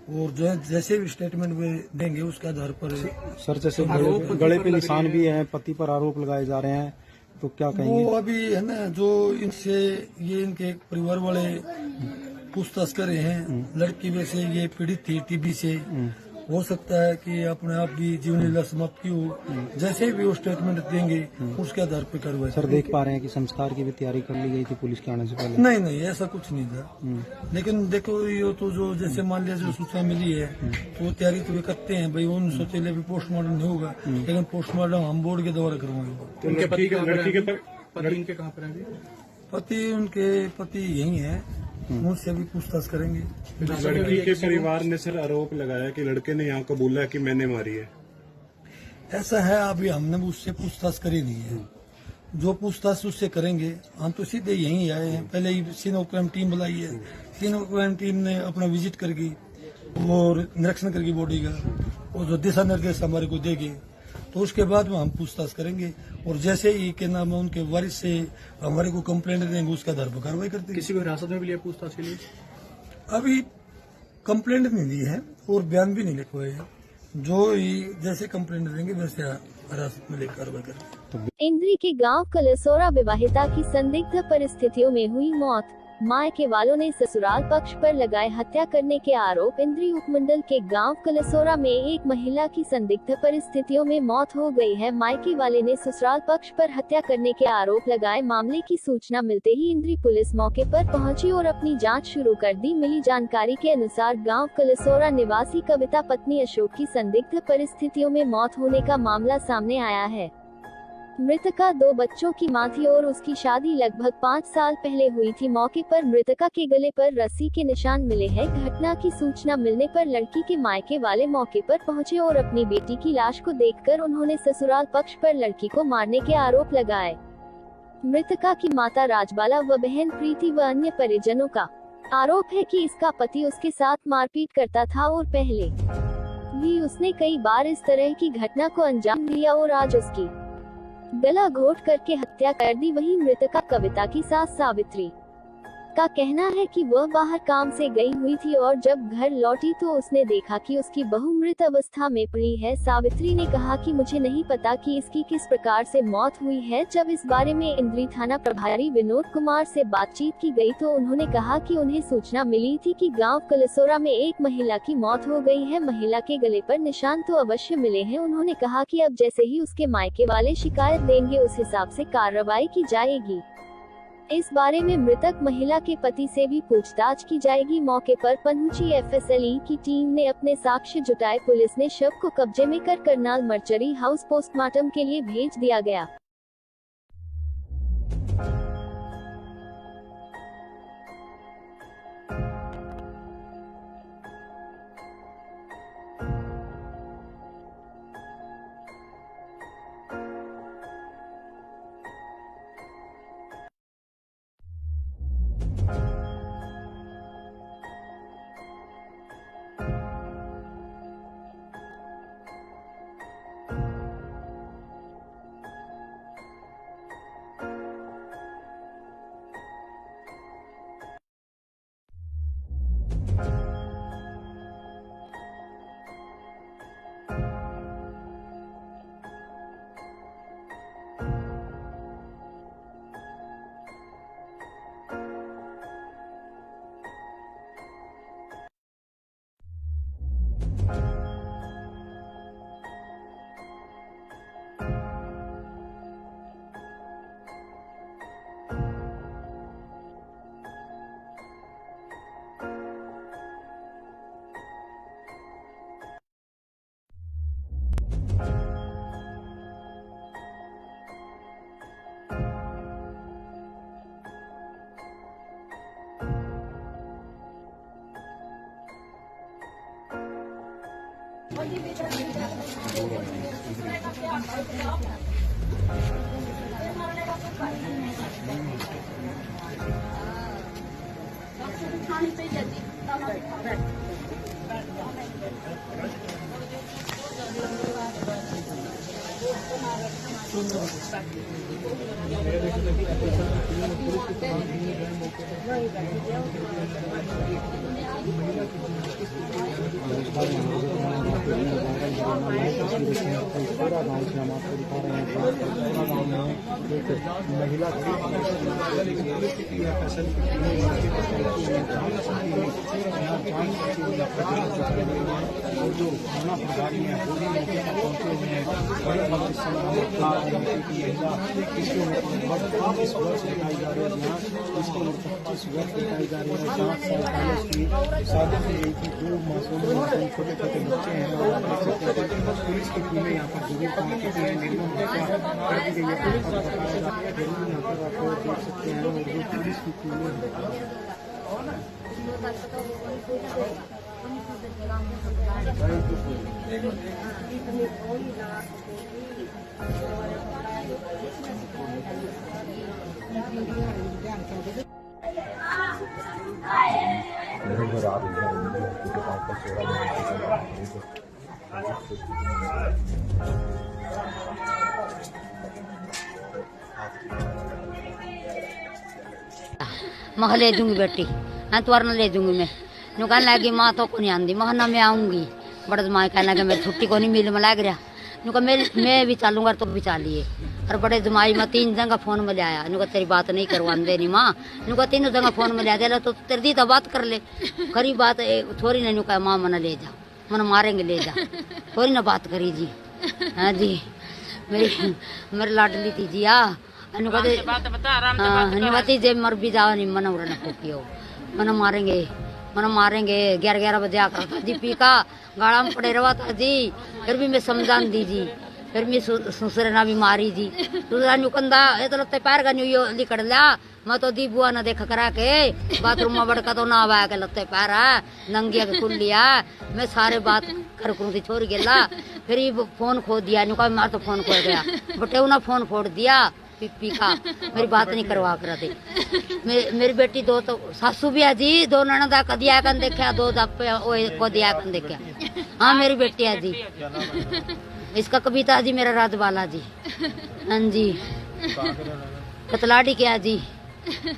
और जो है जैसे भी स्टेटमेंट वे देंगे उसके आधार पर।
सर जैसे गले पे निशान भी है, पति पर आरोप लगाए जा रहे हैं, तो क्या कहेंगे?
वो अभी है ना, जो इनसे ये इनके परिवार वाले पूछताछ कर रहे हैं। लड़की वैसे ये पीड़ित थी टीबी से, हो सकता है कि अपने आप की जीवन लीला समाप्त की हो। जैसे भी वो स्टेटमेंट देंगे उसके आधार पर कार्रवाई।
सर देख पा रहे हैं कि संस्कार की भी तैयारी कर ली गई थी पुलिस के आने से पहले?
नहीं नहीं, ऐसा कुछ नहीं था। लेकिन देखो ये तो जो जैसे मान लिया जो सूचना मिली है तो वो तैयारी तो वे करते हैं भाई। उन सोचे अभी पोस्टमार्टम नहीं होगा, लेकिन पोस्टमार्टम हम बोर्ड के द्वारा करवाएंगे।
उनके पति के कहाँ पर है?
पति उनके पति यही है, उनसे भी पूछताछ करेंगे।
लड़की के परिवार ने सर आरोप लगाया कि लड़के ने यहाँ कबूला है कि मैंने मारी है।
ऐसा है, अभी हमने उससे पूछताछ करी नहीं है। जो पूछताछ उससे करेंगे, हम तो सीधे यहीं आए हैं। पहले ही सीनो क्राइम टीम बुलाई है, सीनो क्राइम टीम ने अपना विजिट करके और निरीक्षण करके बॉडी का, और जो दिशा निर्देश हमारे को देंगे तो उसके बाद में हम पूछताछ करेंगे। और जैसे ही के नाम उनके वारिस से हमारे को कंप्लेंट देंगे उसके आधार पर कार्रवाई करते हैं।
किसी को हिरासत में भी लिया पूछताछ के लिए?
अभी कंप्लेंट नहीं दी है और बयान भी नहीं लिखवाए हैं। जो ही जैसे कंप्लेंट देंगे वैसे हिरासत में लेकर कार्रवाई करेंगे।
इंद्री के गांव कलसोरा विवाहिता की संदिग्ध परिस्थितियों में हुई मौत। मायके वालों ने ससुराल पक्ष पर लगाए हत्या करने के आरोप। इंद्री उपमंडल के गांव कलसोरा में एक महिला की संदिग्ध परिस्थितियों में मौत हो गई है। मायके वाले ने ससुराल पक्ष पर हत्या करने के आरोप लगाए। मामले की सूचना मिलते ही इंद्री पुलिस मौके पर पहुंची और अपनी जांच शुरू कर दी। मिली जानकारी के अनुसार गांव कलसोरा निवासी कविता पत्नी अशोक की संदिग्ध परिस्थितियों में मौत होने का मामला सामने आया है। मृतका 2 बच्चों की मां थी और उसकी शादी लगभग 5 साल पहले हुई थी। मौके पर मृतका के गले पर रस्सी के निशान मिले हैं। घटना की सूचना मिलने पर लड़की के मायके वाले मौके पर पहुंचे और अपनी बेटी की लाश को देखकर उन्होंने ससुराल पक्ष पर लड़की को मारने के आरोप लगाए। मृतका की माता राजबाला व बहन प्रीति व अन्य परिजनों का आरोप है कि इसका पति उसके साथ मारपीट करता था और पहले भी उसने कई बार इस तरह की घटना को अंजाम दिया और आज उसकी गला घोट करके हत्या कर दी। वहीं मृतका कविता की सास सावित्री का कहना है कि वह बाहर काम से गई हुई थी और जब घर लौटी तो उसने देखा कि उसकी बहू मृत अवस्था में पड़ी है। सावित्री ने कहा कि मुझे नहीं पता कि इसकी किस प्रकार से मौत हुई है। जब इस बारे में इंद्री थाना प्रभारी विनोद कुमार से बातचीत की गई तो उन्होंने कहा कि उन्हें सूचना मिली थी कि गांव कलसोरा में एक महिला की मौत हो गई है। महिला के गले पर निशान तो अवश्य मिले हैं। उन्होंने कहा कि अब जैसे ही उसके मायके वाले शिकायत देंगे उस हिसाब से कार्रवाई की जाएगी। इस बारे में मृतक महिला के पति से भी पूछताछ की जाएगी। मौके पर पहुंची एफएसएलई की टीम ने अपने साक्ष्य जुटाए। पुलिस ने शव को कब्जे में कर करनाल मर्चरी हाउस पोस्टमार्टम के लिए भेज दिया गया।
महिला और जो थाना प्रभारी है वो भी मौके पर पहुंचे हुए हैं। बड़े भक्त इस वर्ष बताई जा रही है यहाँ इसकी उम्र 25 वर्ष बताई जा रही है। 7 साल पहले उसकी शादी की गई थी। 2 मासूम छोटे छोटे बच्चे हैं और पुलिस की टीमें यहाँ पर जरूर पहुंची थी। निर्मम हत्या कर दी गई है। पुलिस पर बताया जाता है जरूर यहाँ पर आप देख सकते हैं और जो पुलिस की टीमें
मह ले दूंगी बेटी, हाँ तुअर ले दूंगी मैं। नु कहने लगी माँ तो को नहीं आंदी, मह ना मैं आऊंगी। बड़े माँ कहने लगे मैं छुट्टी को नहीं मिल में लग रहा। नु कहा मैं भी चालूंगा तो भी चालिए। और बड़े जमाई में 3 जगह फोन में ले आया। नु कहा तेरी बात नहीं करवाने नहीं माँ। नु कहा 3 जगह फोन में ले आया तो तेरी दी तो बात कर ले। खरी बात थोड़ी नहीं। नु कहा माँ मना ले जा, मन मारेंगे ले जा, थोड़ी ना बात करी जी। हाँ जी मेरी लाडली थी जी। अनुमति जे मर भी जाओ नहीं मन उड़ना फूकियो, मन मारेंगे 11 बजे आकर था जी। पी का गाड़ा में पड़े रहा था जी। फिर भी मैं समझान दी जी। फिर मैं ससुर ना भी मारी जी दूसरा न्यू कंधा ये तो लगते पैर का न्यू यो लिकड़ लिया मैं तो दी बुआ ना देखा करा के बाथरूम में बड़का तो ना आवा के लगते पैर है नंगिया के खुल लिया मैं सारे बात कर करूँ थी छोड़ गेला फिर ये फोन खो दिया न्यू का मार तो फोन खो गया बटे ना फोन फोड़ दिया पी खा मेरी बात नहीं करवा कर दे मेरी बेटी दो तो सासू भी है जी दो ननदा कदिया कन देखा दो को दिया कन देखा हाँ मेरी बेटी है जी इसका कविता जी मेरा रात बाला जी हाँ जी कतलाडी के जी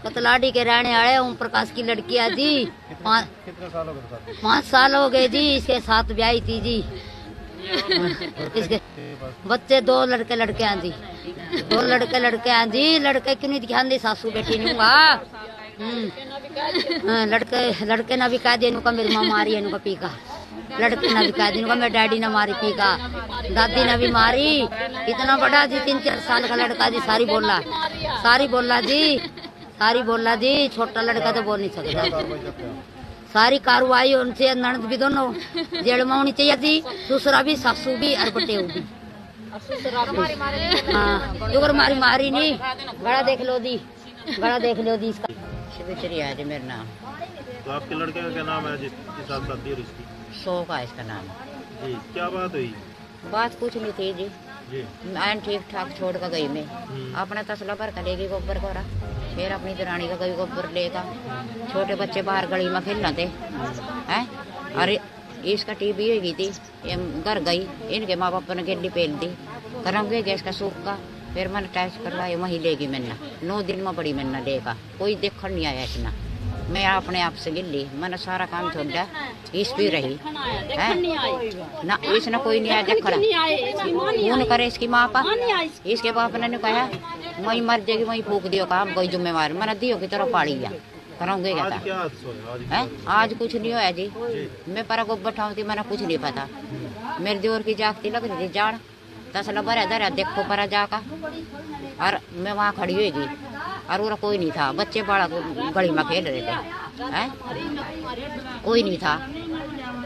कतलाडी के रहने आए ओम प्रकाश की लड़की है जी 5 साल हो गए जी इसके साथ ब्याही थी जी इसके बच्चे 2 लड़के हैं जी 2 लड़के हैं जी लड़के क्यों नहीं ध्यान दे सासू बेटी नहीं हुआ लड़के ना भी कह दिया इनका मेरी माँ मारी है इनका पी का लड़के ना भी कह दिया इनका मेरे डैडी ने मारी पी का दादी ने भी मारी इतना बड़ा जी 3-4 साल का लड़का जी सारी बोला जी छोटा लड़का तो बोल नहीं सकता सारी कार्रवाई उनसे ननद भी दोनों जेल में होनी चाहिए थी दूसरा भी सासू भी और बटे भी हाँ मारी नहीं बड़ा देख लो दी इसका शिवचरी है जी मेरा नाम।
तो आपके लड़के का क्या नाम है जिसके साथ शादी और इसकी?
सो का इसका नाम
जी। क्या बात हुई?
बात कुछ नहीं थी जी मैं ठीक ठाक छोड़ कर गई मैं अपना तसला भर कर लेगी गोबर कोरा फिर अपनी दरानी का गई गोबर लेगा छोटे बच्चे बाहर गली में खेलना थे हैं अरे इसका टीबी हो गई थी ये घर गई इनके माँ बाप ने गेली पेल दी कराऊंगे गैस का सूख का फिर मैंने टेस्ट करवाया वहीं लेगी मैंने 9 दिन में बड़ी मैंने लेगा कोई देखने नहीं आया इतना मैं अपने आप से गिल्ली मैंने सारा काम छोड़ दिया इस भी रही है ना इसने कोई नहीं आया देखना फोन करे इसकी माँ पा इसके बाप ने कहा वही मर जाएगी वही फूक दियो काम कोई जिम्मेवार मैंने दियो की तरफ पाड़ी गया कराऊंगे क्या आज कुछ नहीं होया जी मैं पर गोबर ठाऊँ थी मैंने कुछ नहीं पता मेरे जोर की जागती लग रही थी जान तसला भरा धरा देखो पर जाका और मैं वहाँ खड़ी हुई और वो कोई नहीं था बच्चे बड़ा गली में खेल रहे थे हैं कोई नहीं था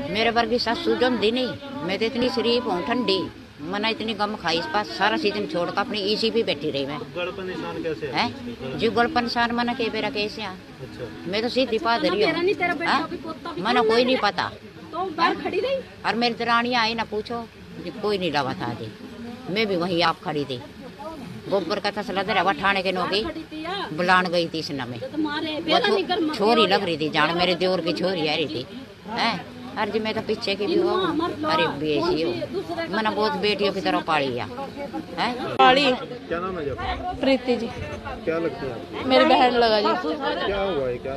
मेरे वर्गी सासू जमदी नहीं मैं तो इतनी शरीफ हूँ ठंडी मैंने इतनी गम खाई इस पास सारा सीजन छोड़ कर अपनी इसी भी बैठी रही मैं है जो गड़पन निशान मैंने के बेरा कैसे मैं तो सीधी पादरी हूँ मैंने कोई नहीं पता और मेरी दरानियाँ आई ना पूछो कोई नहीं लगा था जी मैं भी वहीं आप खड़ी थी गोबर का तसला धरा ठाणे के नौकी बुलान गई थी इस नमे छोरी लग रही थी जान मेरे देवर की छोरी आ रही थी है अरे जी मैं तो पीछे की भी हो अरे बेसी हो मैंने बहुत बेटियों की तरह पाली है
पाली
क्या नाम है
प्रीति जी
क्या लगती है
मेरी बहन लगा जी
क्या हुआ है क्या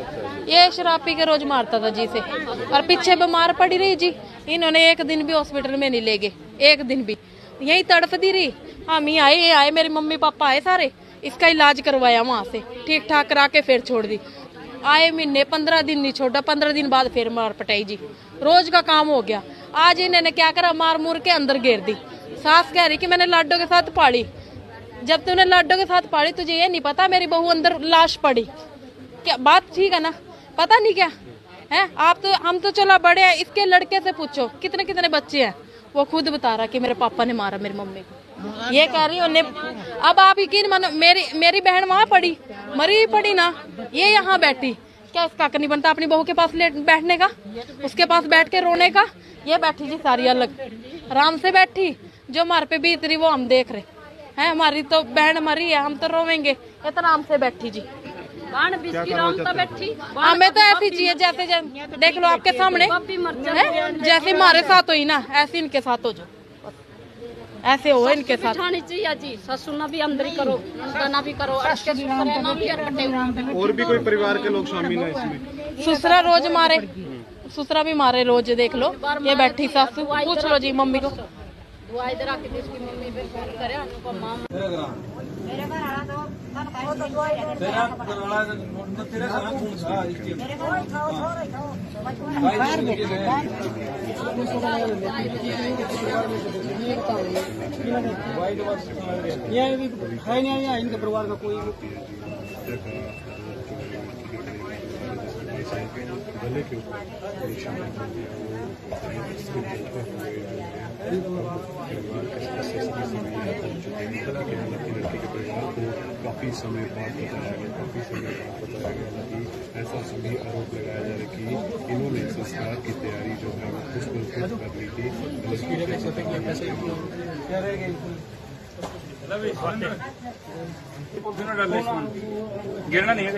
ये शराब पी के रोज मारता था जी से और पीछे बीमार पड़ी रही जी इन्होंने एक दिन भी हॉस्पिटल में नहीं ले गए एक दिन भी यही तड़फती रही हम ही आए मेरे मम्मी पापा आए सारे इसका इलाज करवाया वहाँ से ठीक ठाक करा के फिर छोड़ दी आए महीने 15 दिन नहीं छोड़ा 15 दिन बाद फिर मार पटाई जी रोज का काम हो गया आज इन्होंने क्या करा मार मूर के अंदर घेर दी सास कह रही कि मैंने लाडो के साथ पाली जब तूने लाडो के साथ पाली तुझे ये नहीं पता मेरी बहू अंदर लाश पड़ी क्या बात ठीक है ना पता नहीं क्या है आप तो हम तो चला बड़े हैं इसके लड़के से पूछो कितने कितने बच्चे हैं वो खुद बता रहा कि मेरे पापा ने मारा मेरी मम्मी को ये कह रही उन्हें अब आप यकीन मानो मेरी बहन वहाँ पड़ी मरी पड़ी ना ये यहाँ बैठी क्या इसका हक नहीं बनता अपनी बहू के पास बैठने का उसके पास बैठ के रोने का ये बैठी जी सारी अलग आराम से बैठी जो हमारे पे बीत रही वो हम देख रहे हैं हमारी तो बहन मरी है हम तो रोवेंगे इतना आराम से बैठी जी हमें तो ऐसी चाहिए जैसे देख लो आपके सामने जैसे हमारे साथ हुई ना ऐसे इनके साथ हो जाओ ऐसे हो इनके साथ
चाहिए जी ससुर ना भी अंदर ही करो ना भी करो
और भी कोई परिवार के लोग शामिल हैं इसमें?
ससुरा रोज मारे ससुरा भी मारे रोज देख लो ये बैठी सासू पूछ लो जी मम्मी को
है नहीं इनके परिवार का कोई
के साथ गले के ऊपर निशान जो है वो इसके चलते हुए जो है परिवार के सदस्य सभी यहाँ पहुँच चुके हैं। हालांकि लड़की के परिवार को काफ़ी समय बाद बताया गया हालांकि ऐसा सभी आरोप लगाया जा रहा है कि इन्होंने संस्कार की तैयारी जो है वो खुद कर ली थी।
गिरना नहीं है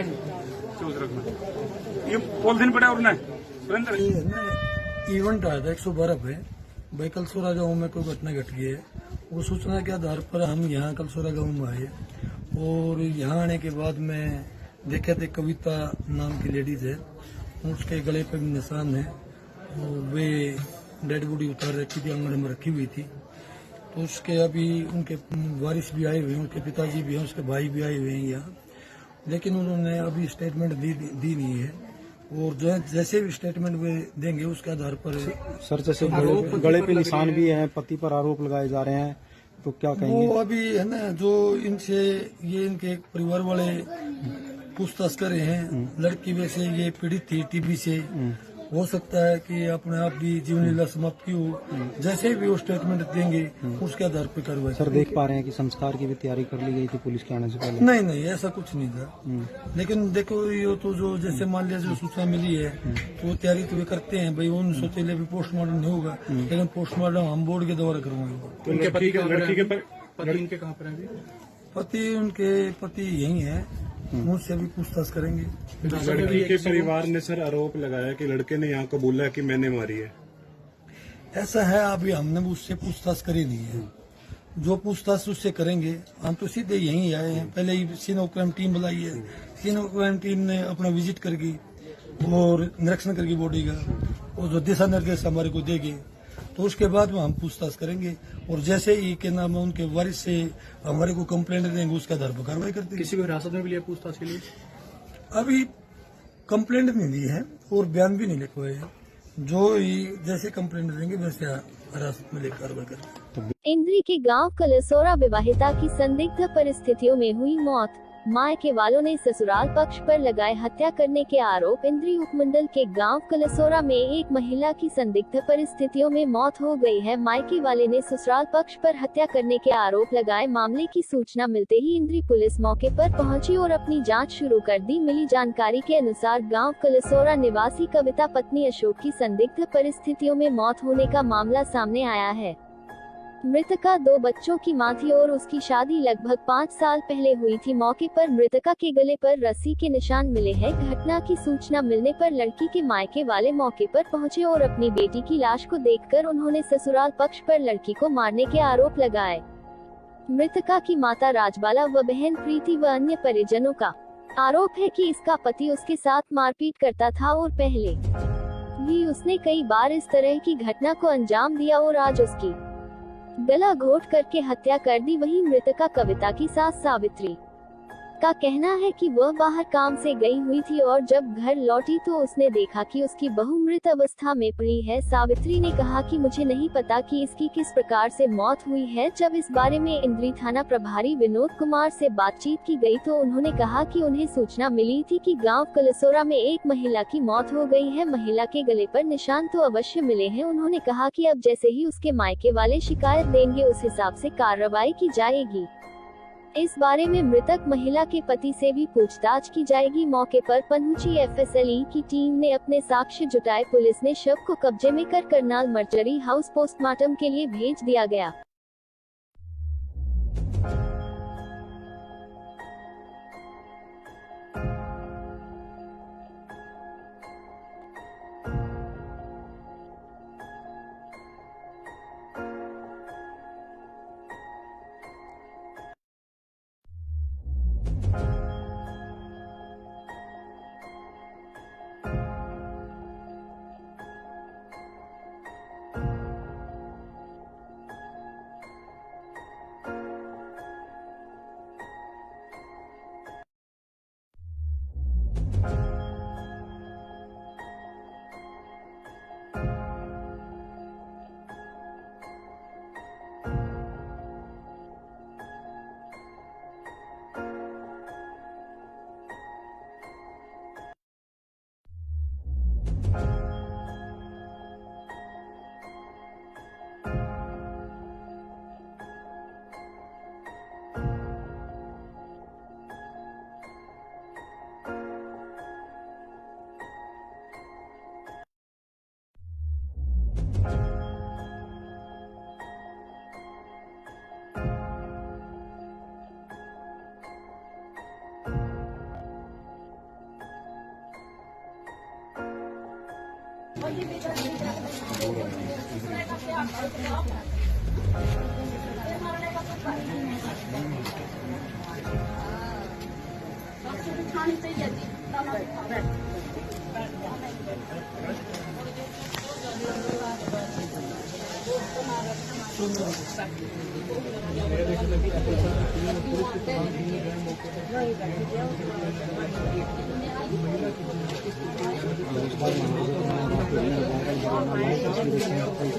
चूज रखना ये पॉलिथीन पड़ा और सुरेंद्र
इवेंट आया था 112 पे भाई कलसोरा गाँव में कोई घटना घट गई है। वो सूचना के आधार पर हम यहाँ कलसोरा गाँव में आए और यहाँ आने के बाद मैं देखे थे कविता नाम की लेडीज है, उसके गले पे भी निशान है और वे डेड बॉडी उतार रखी थी, आंगन में रखी हुई थी। तो उसके अभी उनके वारिस भी आए हुए हैं, उनके पिताजी भी हैं, उसके भाई भी आए हुए हैं यहाँ, लेकिन उन्होंने अभी स्टेटमेंट दी नहीं है और जो जैसे भी स्टेटमेंट वे देंगे उसके आधार पर
सर जैसे गले पे निशान भी हैं, पति पर आरोप लगाए जा रहे हैं, तो क्या कहेंगे?
वो अभी है ना जो इनसे ये इनके परिवार वाले पूछताछ कर रहे हैं। लड़की वैसे ये पीड़ित थी टीबी से, हो सकता है कि अपने आप भी जीवन लीला समाप्त की हो। जैसे भी वो स्टेटमेंट देंगे उसके आधार पर कार्रवाई।
सर देख पा रहे हैं कि संस्कार की भी तैयारी कर ली गई थी पुलिस के आने से पहले?
नहीं ऐसा कुछ नहीं था, लेकिन देखो ये तो जो जैसे मान लिया जो सूचना मिली है तो वो तैयारी तो वे करते हैं भाई। उन सोचे भी पोस्टमार्टम नहीं होगा, लेकिन पोस्टमार्टम हम बोर्ड के द्वारा करवाएंगे।
लड़की के कहाँ पर है?
पति उनके पति यही है, मुझसे भी पूछताछ करेंगे।
लड़की के परिवार ने सर आरोप लगाया कि लड़के ने यहाँ कबूला कि मैंने मारी है।
ऐसा है, अभी हमने उससे पूछताछ करी नहीं है। जो पूछताछ उससे करेंगे, हम तो सीधे यहीं आए हैं। पहले ही सीनो क्राइम टीम बुलाई है, सीनो क्राइम टीम ने अपना विजिट करके और निरीक्षण करके बॉडी का और जो दिशा निर्देश हमारे को देंगे तो उसके बाद में हम पूछताछ करेंगे और जैसे ही के नाम उनके वारिस से हमारे को कंप्लेंट देंगे उसके आधार पर कार्रवाई करते हैं।
किसी को हिरासत में भी लिया पूछताछ के लिए?
अभी कंप्लेंट नहीं दी है और बयान भी नहीं लिखवाए हैं। जो ही जैसे कंप्लेंट देंगे वैसे हिरासत में लेकर कार्रवाई करेंगे।
इंद्री के गांव कलसोरा विवाहिता की संदिग्ध परिस्थितियों में हुई मौत। मायके वालों ने ससुराल पक्ष पर लगाए हत्या करने के आरोप। इंद्री उपमंडल के गांव कलसोरा में एक महिला की संदिग्ध परिस्थितियों में मौत हो गई है। मायके वाले ने ससुराल पक्ष पर हत्या करने के आरोप लगाए। मामले की सूचना मिलते ही इंद्री पुलिस मौके पर पहुंची और अपनी जांच शुरू कर दी। मिली जानकारी के अनुसार गांव कलसोरा निवासी कविता पत्नी अशोक की संदिग्ध परिस्थितियों में मौत होने का मामला सामने आया है। मृतका 2 बच्चों की मां थी और उसकी शादी लगभग 5 साल पहले हुई थी। मौके पर मृतका के गले पर रस्सी के निशान मिले हैं। घटना की सूचना मिलने पर लड़की के मायके वाले मौके पर पहुंचे और अपनी बेटी की लाश को देखकर उन्होंने ससुराल पक्ष पर लड़की को मारने के आरोप लगाए। मृतका की माता राजबाला व बहन प्रीति व अन्य परिजनों का आरोप है कि इसका पति उसके साथ मारपीट करता था और पहले भी उसने कई बार इस तरह की घटना को अंजाम दिया और आज उसकी गला घोट करके हत्या कर दी। वहीं मृतका कविता की सास सावित्री का कहना है कि वह बाहर काम से गई हुई थी और जब घर लौटी तो उसने देखा कि उसकी बहू मृत अवस्था में पड़ी है। सावित्री ने कहा कि मुझे नहीं पता कि इसकी किस प्रकार से मौत हुई है। जब इस बारे में इंद्री थाना प्रभारी विनोद कुमार से बातचीत की गई तो उन्होंने कहा कि उन्हें सूचना मिली थी कि गांव कलसोरा में एक महिला की मौत हो गई है। महिला के गले पर निशान तो अवश्य मिले हैं। उन्होंने कहा कि अब जैसे ही उसके मायके वाले शिकायत देंगे उस हिसाब से कार्रवाई की जाएगी। इस बारे में मृतक महिला के पति से भी पूछताछ की जाएगी। मौके पर पहुंची एफएसएलई की टीम ने अपने साक्ष्य जुटाए। पुलिस ने शव को कब्जे में कर करनाल मर्चरी हाउस पोस्टमार्टम के लिए भेज दिया गया।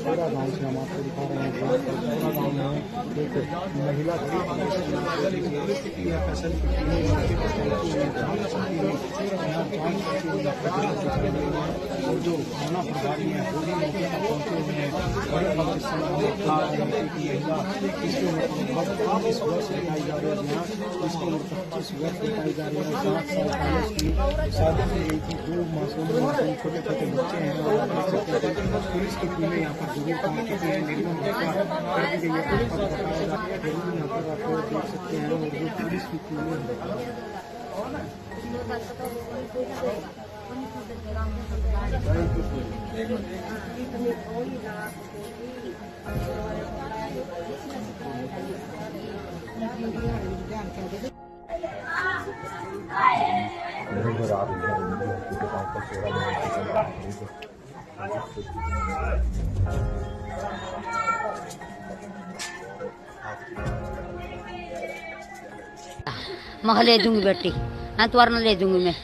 पूरा गाँव से हम आपको दिखा रहे हैं। पूरा गाँव में एक महिला थी और जो थाना प्रभारी है वो भी मौके पर पहुंचे हुए हैं। बड़े महिला इसके ऊपर 25 वर्ष लगाई जा रही है। यहाँ इसके ऊपर 25 वर्ष लगाई जा रही है। 7 साल पहले की शादी से गई थी। 2 मासूम छोटे छोटे बच्चे हैं और आप देख सकते हैं पुलिस की टीमें यहाँ पर जरूर काम की गई है। निर्मम हत्या कर दी गई है। पुलिस पर बताया जाता है यहाँ पर आप लोग देख सकते हैं और जो पुलिस की टीमें
मैं ले दूंगी बेटी, हाँ तो वरना ले दूंगी मैं।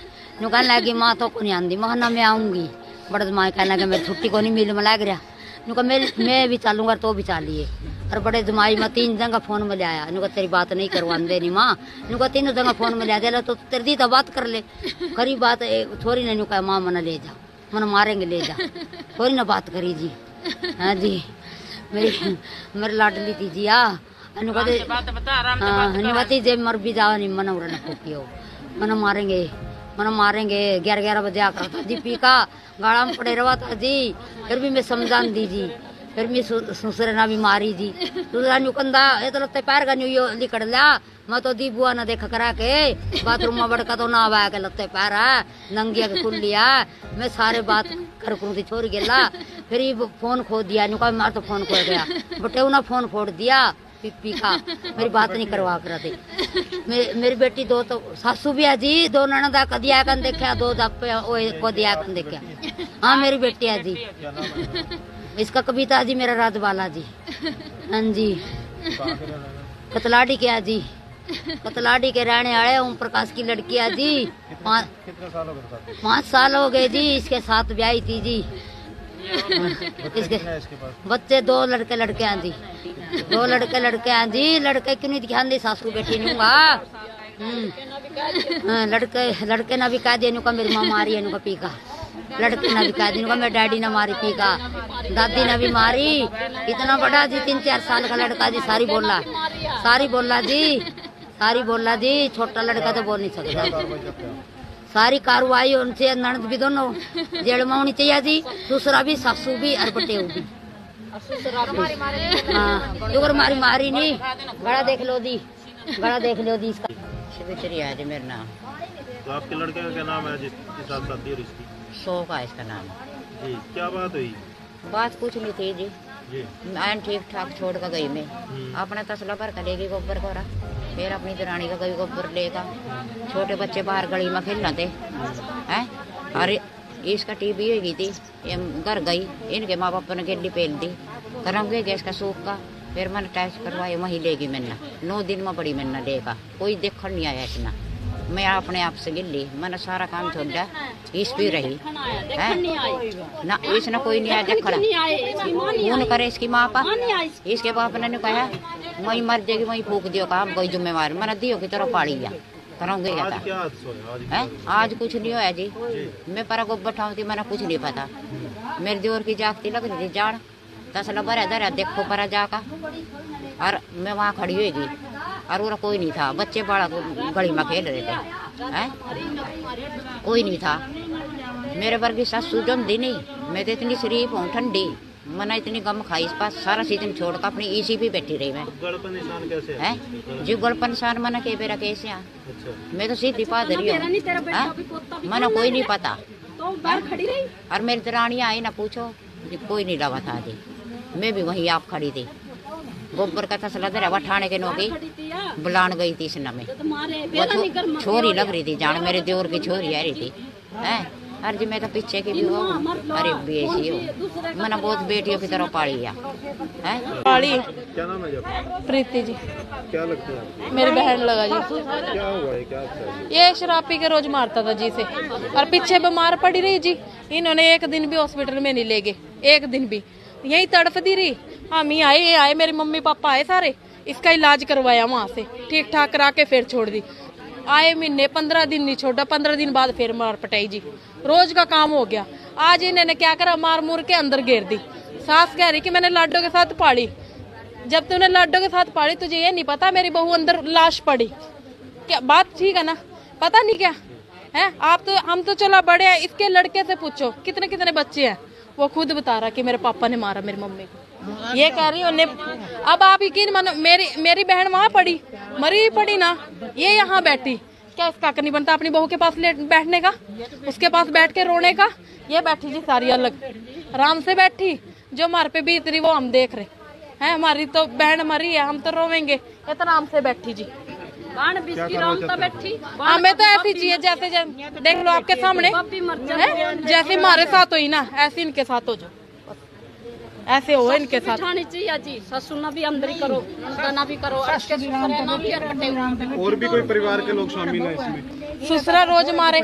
नु कहने लगी माँ तो को नहीं आंदी, मैं ना मैं आऊंगी। बड़े माँ कहने लगे मेरी छुट्टी को नहीं मिल में लग रहा। नु कहा मैं भी चालूंगा तो भी चालिए। और बड़े जमाई में 3 जगह फोन में ले आया। नु कहा तेरी बात नहीं करवान देनी माँ। नु कहा 3 जगह फोन में ले आया तो तेरी दी तो बात कर ले। करी बात थोड़ी ने नु कहा माँ मना ले जा, मन मारेंगे ले जा। थोड़ी ना बात करी जी। हाँ जी मेरी लाडली थी जी। अनुमति जे मर भी जाओ नहीं मन ठोकियो मन मारेंगे 11 बजे आकर था जी पी का गाड़ा में पड़े रहा था जी। फिर भी मैं समझान दी जी। फिर भी सुसरे ना भी मारी जी। दूसरा नुकंदा ये तो लगता पैर का न्यू लिकड़ लिया। मैं तो दी बुआ ना देखा करा के बाथरूम में बड़का तो ना आवा के लगते पैर है नंगिया के खुल लिया। मैं सारे बात कर करूँ थी छोड़ गेला। फिर फोन खो दिया। नुका मार तो फोन खो गया बटे ना फोन फोड़ दिया पी का। मेरी बात नहीं करवा कर दे। मेरी बेटी 2 तो सासू भी है जी। 2 ननदा कदी आकर देखा 2 को दिया कर देखा। हाँ मेरी बेटी है जी। इसका कविता जी मेरा राजबाला जी। हाँ जी कतलाड़ी के है जी। कतलाड़ी के रहने वाले ओम प्रकाश की लड़की है जी। 5 साल हो गए जी इसके साथ ब्याही थी जी। इसके बच्चे 2 लड़के हैं जी। 2 लड़के हैं जी। लड़के क्यों नहीं ध्यान दी सासू बेटी नूंगा। लड़के ना भी कह दिया नुका मेरी माँ मारी है नुका पी का। लड़के ना भी कह दी नुका मेरे डैडी ने मारी पी का। दादी ने भी मारी। इतना बड़ा जी 3-4 साल का लड़का जी सारी बोला जी। छोटा लड़का तो बोल नहीं सकता। सारी कार्रवाई उनसे ननद भी दोनों जेल में होनी चाहिए जी। दूसरा भी सासू भी और बटेऊ भी। हाँ मारी नहीं। गड़ा देख लो दी इसका। शिवचरी है जी मेरा नाम।
तो आपके लड़के का क्या नाम है जिसके साथ शादी है इसकी?
शोक है इसका नाम
जी। क्या बात हुई?
बात कुछ नहीं थी जी। मैं ठीक ठाक छोड़ कर गई। मैं अपना तसला भर कर लेगी गोबर कोरा। फिर अपनी दरानी का गई गोबर लेगा। छोटे बच्चे बाहर गली में खेल रहे थे हैं। अरे इसका टीबी हो गई थी। घर गई इनके माँ बाप ने गेली पेल दी। कराऊंगे गैस का सूख का। फिर मैंने टेस्ट करवाए वहीं लेगी मैंने 9 दिन में बड़ी मैंने लेगा। कोई देखने नहीं आया इतना। मैं अपने आप से गिल्ली मैंने सारा काम छोड़ा। इस भी रही है ना इसने कोई नहीं आया देखना। फोन करे इसकी माँ पा। इसके बाप ने कहा वही मर जाएगी वही फूक दियो काम कोई जिम्मेवार मैंने दियो की तरह पाड़ी गया कराऊंगे क्या। आज कुछ नहीं होया जी। मैं पर गोबर ठाऊंगी मैंने कुछ नहीं पता। मेरे जोर की जागती लग रही थी जाड़ तसला भरा धरा देखो परा जाका। और मैं वहाँ खड़ी हुई और वो कोई नहीं था। बच्चे बड़ा गली में खेल रहे थे हैं। कोई नहीं था। मेरे वर्गी सासू जमदी नहीं। मैं तो इतनी शरीफ हूँ ठंडी। मैंने इतनी गम खाई इस पास सारा सीजन छोड़ कर अपनी इसी भी बैठी रही। मैं है जी गड़पन निशान मैंने के बेरा कैसे। मैं तो सीधी पादरी हूँ। मैंने कोई नहीं पता।
तो बाहर खड़ी रही।
और मेरी दरानी आई ना पूछो, कोई नहीं लगा था जी, मैं भी वहीं आप खड़ी थी। गोबर का तसला धरा हुआ ठाणे के नौकी बुलान गई थी इस नमे, छोरी लग रही थी जान, मेरे देवर की छोरी आ रही थी है। अरे जी मैं तो पीछे की भी हो, अरे बेसी हो, मैंने बहुत बेटियों की तरह पाली है।
पाली
क्या नाम है आपका?
प्रीति जी,
क्या लगता है?
मेरी बहन लगा जी।
क्या हुआ है, क्या अच्छा है?
ये शराब पी के रोज मारता था जी से, और पीछे बीमार पड़ी रही जी। इन्होंने एक दिन भी हॉस्पिटल में नहीं ले गए, एक दिन भी यही तड़फती रही। हम ही आए, ये आए, मेरे मम्मी पापा आए सारे, इसका इलाज करवाया वहां से, ठीक ठाक करा के फिर छोड़ दी। आए महीने 15 दिन नहीं छोड़ा, 15 दिन बाद फिर मार पटाई जी। रोज का काम हो गया। आज इन्होंने क्या करा, मार मुर के अंदर घेर दी। सास कह रही कि मैंने लाडो के साथ पाली। जब तूने लाडो के साथ पाली तुझे ये नहीं पता मेरी बहू अंदर लाश पड़ी क्या? बात ठीक है ना, पता नहीं क्या है। आप तो, हम तो चला बड़े हैं, इसके लड़के से पूछो कितने कितने बच्चे हैं, वो खुद बता रहा कि मेरे पापा ने मारा मेरी मम्मी को। ये कह रही उन्हें। अब आप यकीन मानो, मेरी बहन वहां पड़ी, मरी पड़ी ना, ये यहाँ बैठी, क्या इसका हक नहीं बनता अपनी बहू के पास बैठने का, उसके पास बैठ के रोने का? ये बैठी जी सारी अलग आराम से बैठी, जो हमारे पे बीत रही वो हम देख रहे हैं। हमारी तो बहन मरी है, हम तो रोवेंगे, इतना आराम से बैठी जी।
बैठी
हमें तो ऐसी चाहिए जैसे देख लो आपके सामने है, जैसे हमारे साथ हुई ना ऐसे इनके साथ हो जाओ, ऐसे हो इनके साथ।
चाहिए जी, ससुर ना भी अंदर ही करो, ना भी करो,
और भी कोई परिवार के लोग शामिल हैं इसमें?
ससुरा रोज मारे,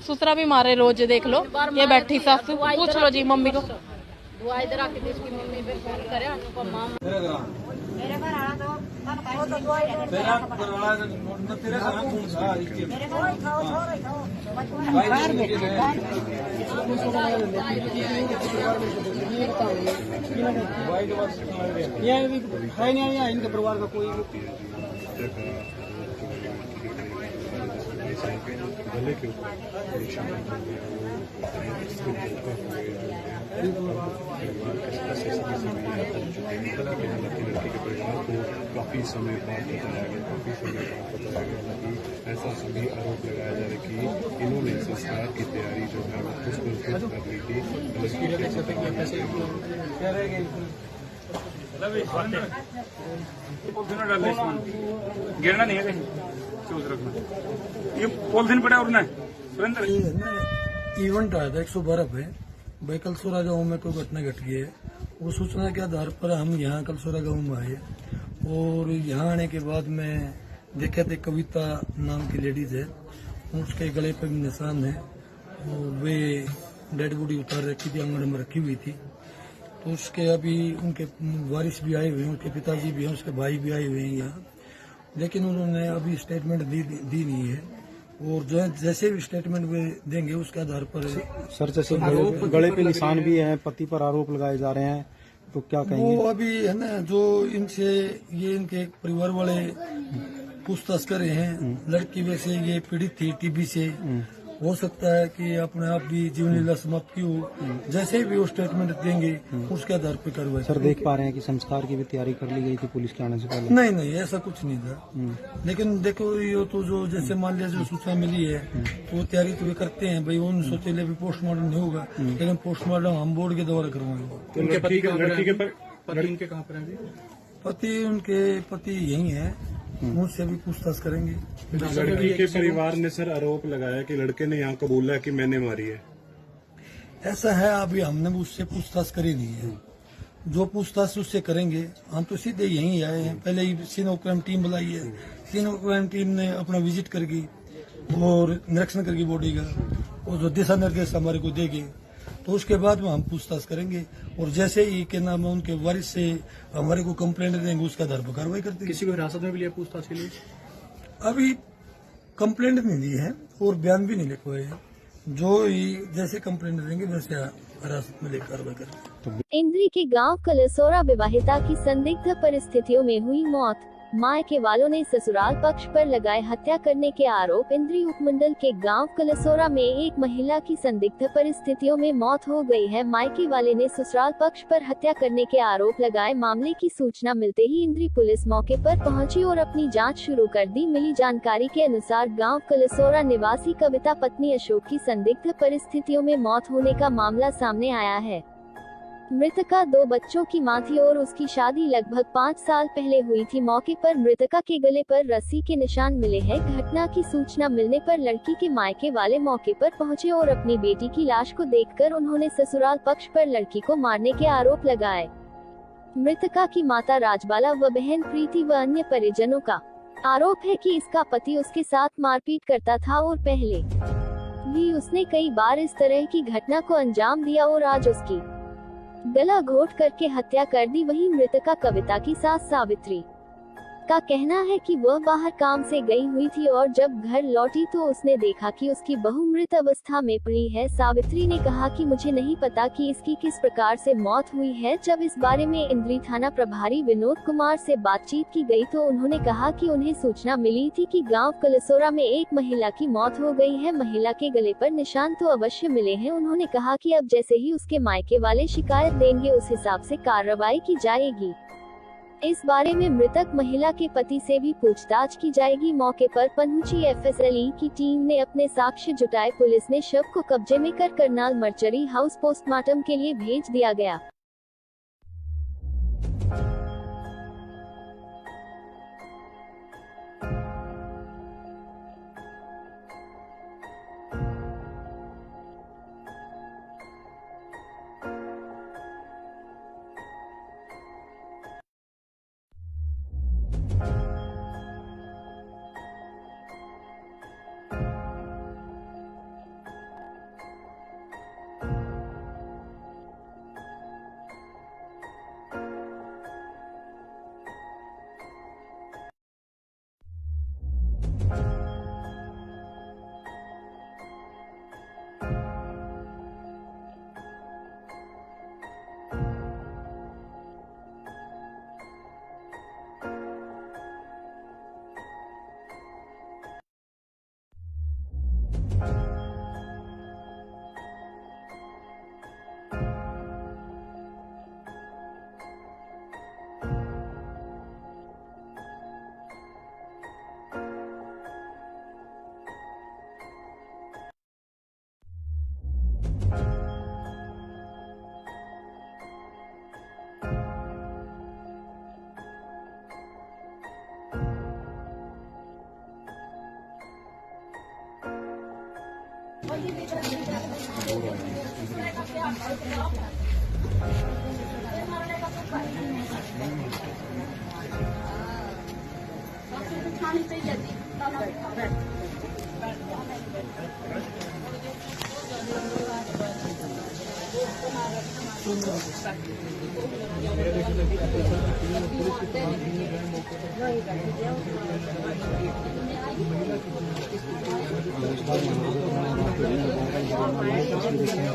ससुरा भी मारे रोज, देख लो ये बैठी सासू, पूछ लो जी मम्मी को।
दुआ इधर आके तो इसकी मम्मी पे फोन करे, तो मां
मेरे घर आना तो
इनके परिवार का कोई
गले के ऊपर लड़की के परिवार को काफी समय बाद बताया गया कि ऐसा सभी आरोप लगाया जा रहा है कि इन्होंने संस्कार की तैयारी जो है वो खुद कर ली थी।
गिरना नहीं है कहीं, सोच रखना। ये पॉलिथीन पड़ा और ना सुरेंद्र
इवेंट आया था 112 पे भाई, कलसोरा गाँव में कोई घटना घट गई है। वो सूचना के आधार पर हम यहाँ कलसोरा गाँव में आए, और यहाँ आने के बाद मैं देखा थे कविता नाम की लेडीज है, उसके गले पे भी निशान है, और वे डेड बॉडी उतार रखी थी, आंगन में रखी हुई थी। तो उसके अभी उनके वारिस भी आए हुए हैं, उनके पिताजी भी हैं, उसके भाई भी आए हुए हैं यहाँ, लेकिन उन्होंने अभी स्टेटमेंट दी नहीं है, और जो जैसे भी स्टेटमेंट वे देंगे उसके आधार पर।
सर जैसे गले पे निशान भी हैं, पति पर आरोप लगाए जा रहे हैं, तो क्या कहेंगे?
वो अभी है ना, जो इनसे ये इनके परिवार वाले पूछताछ कर रहे हैं। लड़की वैसे ये पीड़ित थी टीबी से, हो सकता है कि अपने आप भी जीवन लीला समाप्त की हो। जैसे भी वो स्टेटमेंट देंगे उसके आधार पर कार्रवाई।
सर देख पा रहे हैं कि संस्कार की भी तैयारी कर ली गई थी पुलिस के आने से पहले?
नहीं नहीं, ऐसा कुछ नहीं था, लेकिन देखो ये तो जो जैसे मान लिया जो सूचना मिली है वो तैयारी तो वे करते हैं भाई, उन सोचे भी पोस्टमार्टम नहीं होगा, लेकिन पोस्टमार्टम हम बोर्ड के द्वारा करवाएंगे। उनके पति यही है, उनसे भी पूछताछ करेंगे।
लड़की के परिवार ने सर आरोप लगाया कि लड़के ने यहाँ कबूला कि मैंने मारी है।
ऐसा है, अभी हमने उससे पूछताछ करी नहीं है, जो पूछताछ उससे करेंगे। हम तो सीधे यहीं आए हैं, पहले ही सीनो क्राइम टीम बुलाई है, सीनो क्राइम टीम ने अपना विजिट करके और निरीक्षण करके बॉडी का, और जो दिशा निर्देश हमारे को देंगे तो उसके बाद में हम पूछताछ करेंगे, और जैसे ही के नाम उनके वारिस से हमारे को कंप्लेंट देंगे उसका आधार पर कार्रवाई करते हैं।
किसी को हिरासत में भी लिया पूछताछ के लिए?
अभी कंप्लेंट नहीं दी है और बयान भी नहीं लिखवाए हैं, जो ही जैसे कंप्लेंट देंगे वैसे हिरासत में लेकर कार्रवाई करेंगे।
इंद्री के गांव कलसोरा विवाहिता की संदिग्ध परिस्थितियों में हुई मौत। मायके वालों ने ससुराल पक्ष पर लगाए हत्या करने के आरोप। इंद्री उपमंडल के गांव कलसोरा में एक महिला की संदिग्ध परिस्थितियों में मौत हो गई है। मायके वाले ने ससुराल पक्ष पर हत्या करने के आरोप लगाए। मामले की सूचना मिलते ही इंद्री पुलिस मौके पर पहुंची और अपनी जांच शुरू कर दी। मिली जानकारी के अनुसार गाँव कलसोरा निवासी कविता पत्नी अशोक की संदिग्ध परिस्थितियों में मौत होने का मामला सामने आया है। मृतका 2 बच्चों की मां थी और उसकी शादी लगभग 5 साल पहले हुई थी। मौके पर मृतका के गले पर रस्सी के निशान मिले हैं। घटना की सूचना मिलने पर लड़की के मायके वाले मौके पर पहुंचे और अपनी बेटी की लाश को देखकर उन्होंने ससुराल पक्ष पर लड़की को मारने के आरोप लगाए। मृतका की माता राजबाला व बहन प्रीति व अन्य परिजनों का आरोप है कि इसका पति उसके साथ मारपीट करता था और पहले भी उसने कई बार इस तरह की घटना को अंजाम दिया और आज उसकी गला घोट करके हत्या कर दी। वहीं मृतका कविता की सास सावित्री का कहना है कि वह बाहर काम से गई हुई थी और जब घर लौटी तो उसने देखा कि उसकी बहू मृत अवस्था में पड़ी है। सावित्री ने कहा कि मुझे नहीं पता कि इसकी किस प्रकार से मौत हुई है। जब इस बारे में इंद्री थाना प्रभारी विनोद कुमार से बातचीत की गई तो उन्होंने कहा कि उन्हें सूचना मिली थी कि गांव कलसोरा में एक महिला की मौत हो गई है। महिला के गले पर निशान तो अवश्य मिले हैं। उन्होंने कहा कि अब जैसे ही उसके मायके वाले शिकायत देंगे उस हिसाब से कार्रवाई की जाएगी। इस बारे में मृतक महिला के पति से भी पूछताछ की जाएगी। मौके पर पहुंची FSLE की टीम ने अपने साक्ष्य जुटाए। पुलिस ने शव को कब्जे में कर करनाल मर्चरी हाउस पोस्टमार्टम के लिए भेज दिया गया।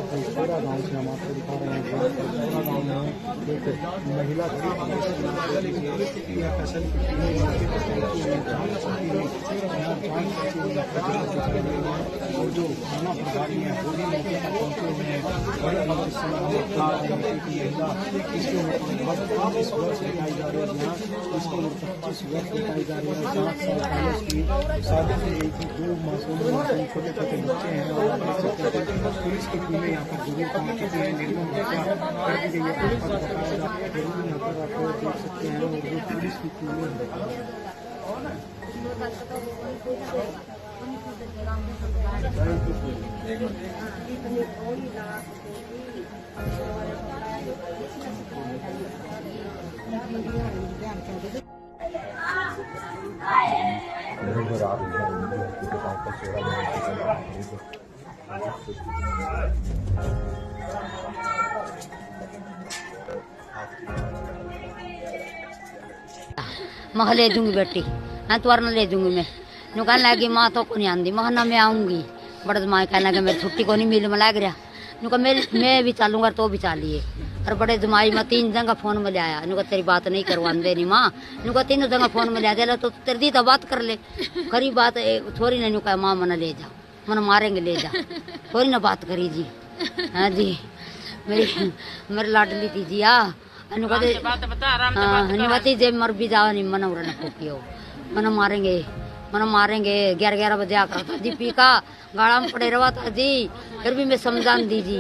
कलसोरा गाँव से हम आपको दिखा रहे हैं। कलसोरा गाँव में एक महिला और जो थाना प्रभारी है वो भी मौके पर पहुंचे हुए हैं। बड़े महिला इसके 25 वर्ष बताई जा रही है। यहाँ इसको 25 वर्ष बताई जा रही है। 7 साल पहले की शादी से एक ही 2 मासूम छोटे छोटे बच्चे हैं और पुलिस की टीमें यहाँ पर जरूर पहुंच चुकी है। निर्मम हत्या कर दी गई है। यहाँ पर आपको देख सकते हैं और जो पुलिस की टीमें
मैं ले दूंगी बेटी, हाँ तुअर न ले दूंगी। मैं नु कहने लगी माँ तो को नहीं आंदी। मैं ना मैं आऊंगी। बड़ा माँ कहने लगे मेरी छुट्टी को नहीं मिल में लग रहा। नु कहा मैं भी चलूंगा तो भी चलिए। और बड़े जमाई में 3 जगह फोन में लिया इनको तेरी बात नहीं करवाते नहीं माँ इनको 3 जगह फोन में लिया दे तो तेरी दी तो बात कर ले खरी बात छोरी ने कहा माँ मना ले जा मन मारेंगे ले जा छोरी ने बात करी जी हाँ जी मेरी लाडली थी जी अनुपति जे मर भी जाओ नहीं मन उड़ना फूकियो मन मारेंगे 11 बजे आकर था जी पी का गाड़ा में पड़े रहा था जी फिर भी मैं समझान दी जी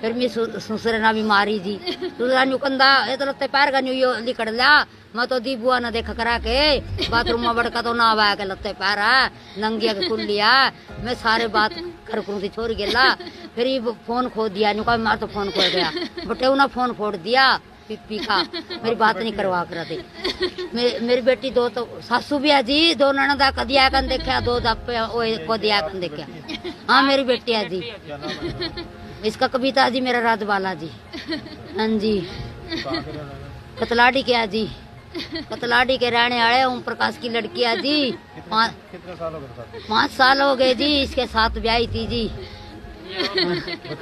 फिर मैं सुसरे ना भी मारी जी दूसरा नुकंदा ये तो लत्ते पैर का न्यू लिकड़ लिया मैं तो दी बुआ ना देखा करा के बाथरूम में बड़का तो ना आवा के लत्ते पैर है नंगिया के खुल लिया मैं सारे बात कर करूँ थी छोड़ गेला फिर ये फोन खो दिया नुका मार तो फोन खो गया बटे ना फोन फोड़ दिया पी का मेरी बात नहीं करवा कर दी मेरी बेटी 2 तो सासू भी है जी 2 ननदा कदिया कन देखा 2 दप्पे को दिया कन देखा हाँ मेरी बेटी है जी इसका कविता जी मेरा राजबाला जी हाँ जी कतलाड़ी के है जी कतलाड़ी के रहने वाले ओम प्रकाश की लड़की है जी 5 साल हो गए जी इसके साथ ब्याही थी जी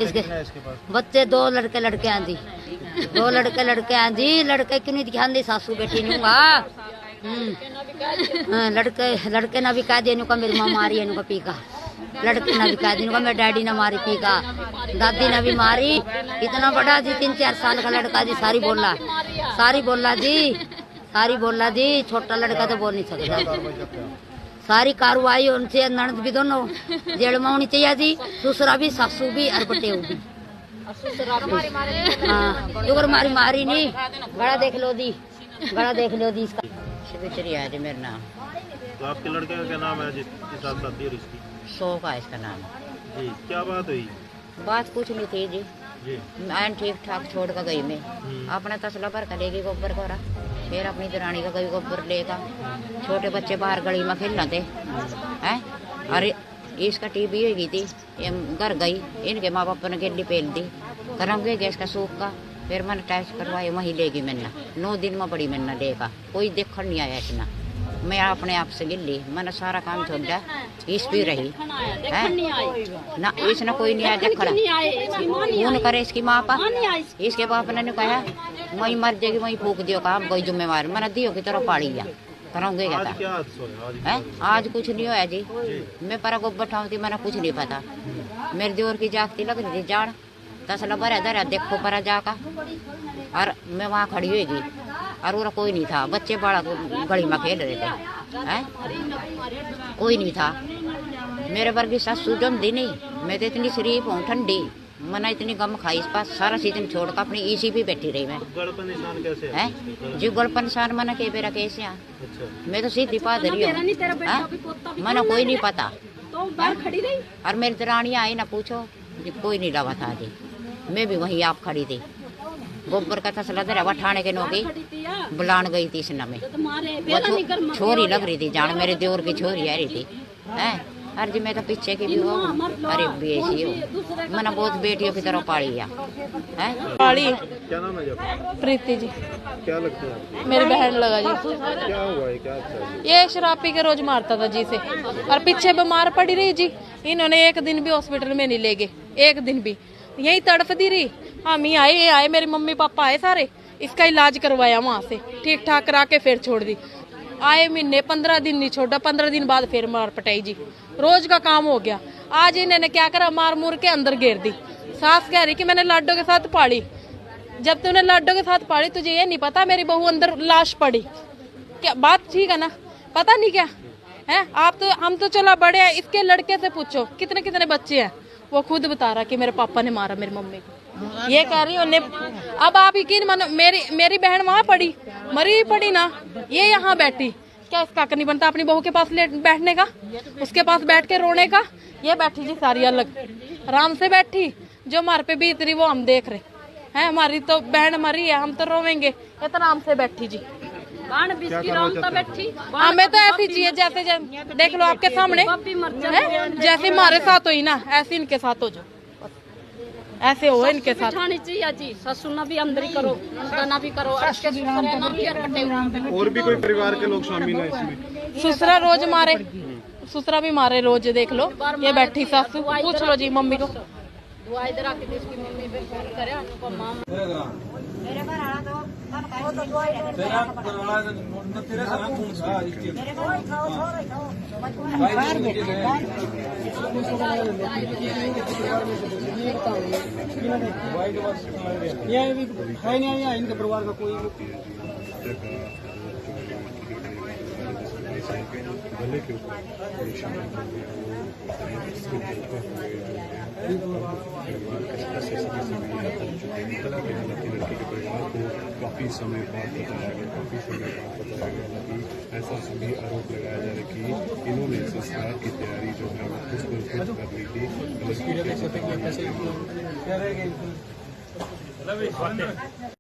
इसके बच्चे 2 लड़के हैं जी 2 लड़के हैं जी लड़के क्यों नहीं ध्यान दी सासू बेटी नूंगा लड़के ना भी कह दिया नुका मेरी माँ मारी है नुका पी का लड़के ना भी कह दी नुका मेरे डैडी ने मारी पी का दादी ने भी मारी इतना बड़ा जी 3-4 साल का लड़का जी सारी बोला जी छोटा लड़का तो बोल नहीं सकता सारी कार्रवाई उनसे ननद भी दोनों जेल में होनी चाहिए जी दूसरा भी सासू भी और बटेऊ भी हाँ मारी नहीं गड़ा देख लो दी इसका शिवचरी है जी मेरा नाम।
तो आपके लड़के का क्या नाम है जिसके साथ शादी और इसकी?
शोक है इसका नाम
जी। क्या बात हुई?
बात कुछ नहीं थी जी मैं ठीक ठाक छोड़ कर गई मैं अपना तसला भर कर लेगी गोबर कोरा फिर अपनी दरानी का गई गोबर लेगा छोटे बच्चे बाहर गली में खेल थे हैं अरे इसका टीबी हो गई थी घर गई इनके माँ बाप ने गिल्ली पेल दी कराऊंगे गैस का सूख का फिर मैंने टेस्ट करवाए वहीं लेगी मैंने 9 दिन में बड़ी मैंने लेगा कोई देखने नहीं आया इतना मैं अपने आप से गिल्ली मैंने सारा काम छोड़ा इस भी रही है ना इसने कोई नहीं आया देखना फोन करे इसकी माँ पा इसके बाप ने कहा वही मर जाएगी वही फूक दियो काम कोई जिम्मेवार मैंने दियो की तरह पाड़ी जा कराऊंगे क्या आज कुछ नहीं होया जी मैं पर गोबर ठाऊंगी मैंने कुछ नहीं पता मेरे जोर की जागती लग रही थी जाड़ तसला भरा धरा देखो परा जाका और मैं वहाँ खड़ी हुई और वो कोई नहीं था बच्चे बड़ा गली में खेल रहे थे हैं कोई नहीं था मेरे वर्गी सासू जमदी नहीं मैं तो इतनी शरीफ हूँ ठंडी मैंने इतनी गम खाई इस पास सारा सीजन छोड़ कर अपनी इसी भी बैठी रही मैं है जी गल निशान मैंने के बेरा कैसे मैं तो सीधी पादरी हूँ मैंने कोई नहीं पता और मेरी दरानी आई ना पूछो कोई नहीं लगा था जी मैं भी वहीं आप खड़ी थी गोबर का तसला धरा ठाणे के नौकी बुलान गई थी इस नमे छोरी लग रही थी जान मेरे देवर की छोरी आ रही थी हैं अरे जी मैं तो पीछे की भी हूँ अरे बेसी हूँ मैंने बहुत बेटियों की तरह पाली है
पाली
क्या नाम है
प्रीति जी
क्या लगता है
मेरी बहन लगा जी
क्या हुआ है क्या
ये शराब पी के रोज मारता था जी से और पीछे बीमार पड़ी रही जी इन्होंने 1 दिन भी हॉस्पिटल में नहीं ले गए 1 दिन भी यही तड़फ दी रही हम ही आए मेरे मम्मी पापा आए सारे इसका इलाज करवाया वहाँ से ठीक ठाक करा के फिर छोड़ दी आए महीने 15 दिन नहीं छोड़ा 15 दिन बाद फिर मार पटाई जी रोज का काम हो गया आज इन्होंने क्या करा मार मुर के अंदर घेर दी सास कह रही कि मैंने लाडो के साथ पाली जब तूने लाडो के साथ पाली तुझे ये नहीं पता मेरी बहू अंदर लाश पड़ी क्या बात ठीक है ना पता नहीं क्या है आप तो हम तो चला बड़े हैं इसके लड़के से पूछो कितने कितने बच्चे हैं वो खुद बता रहा कि मेरे पापा ने मारा मेरी मम्मी को ये कह रही उन्हें अब आप यकीन मानो मेरी बहन वहाँ पड़ी मरी पड़ी ना ये यहाँ बैठी क्या इसका हक नहीं बनता अपनी बहू के पास बैठने का उसके पास बैठ के रोने का ये बैठी जी सारी अलग आराम से बैठी जो हमारे पे बीत रही वो हम देख रहे हैं हमारी तो बहन मरी है हम तो रोवेंगे इतना आराम से बैठी जी हमें तो ऐसी चाहिए जैसे देख लो आपके सामने जैसे हमारे साथ हुई ना ऐसे इनके साथ हो जाओ ऐसे हो इनके साथ
चाहिए जी ससुर भी अंदर ही करो ना भी करो
और भी कोई परिवार के लोग शामिल हैं इसमें?
ससुरा रोज मारे ससुरा भी मारे रोज देख लो ये बैठी सासू पूछ लो जी मम्मी को
दुआ इधर आके थी इसकी मम्मी पे फोन करे अनुपमा
मेरे घर आना तो वो तो दुआ ही रहने
तेरा घर कौन सा
मेरे घर खाओ छोड़ खाओ
ये भी है नहीं यहाँ इनके परिवार का कोई
गले के ऊपर निशान लड़की के परिवार को काफी समय बाद बताया गया कि ऐसा सभी आरोप लगाया जा रहा है कि इन्होंने संस्कार की तैयारी जो है वो खुद कर ली थी।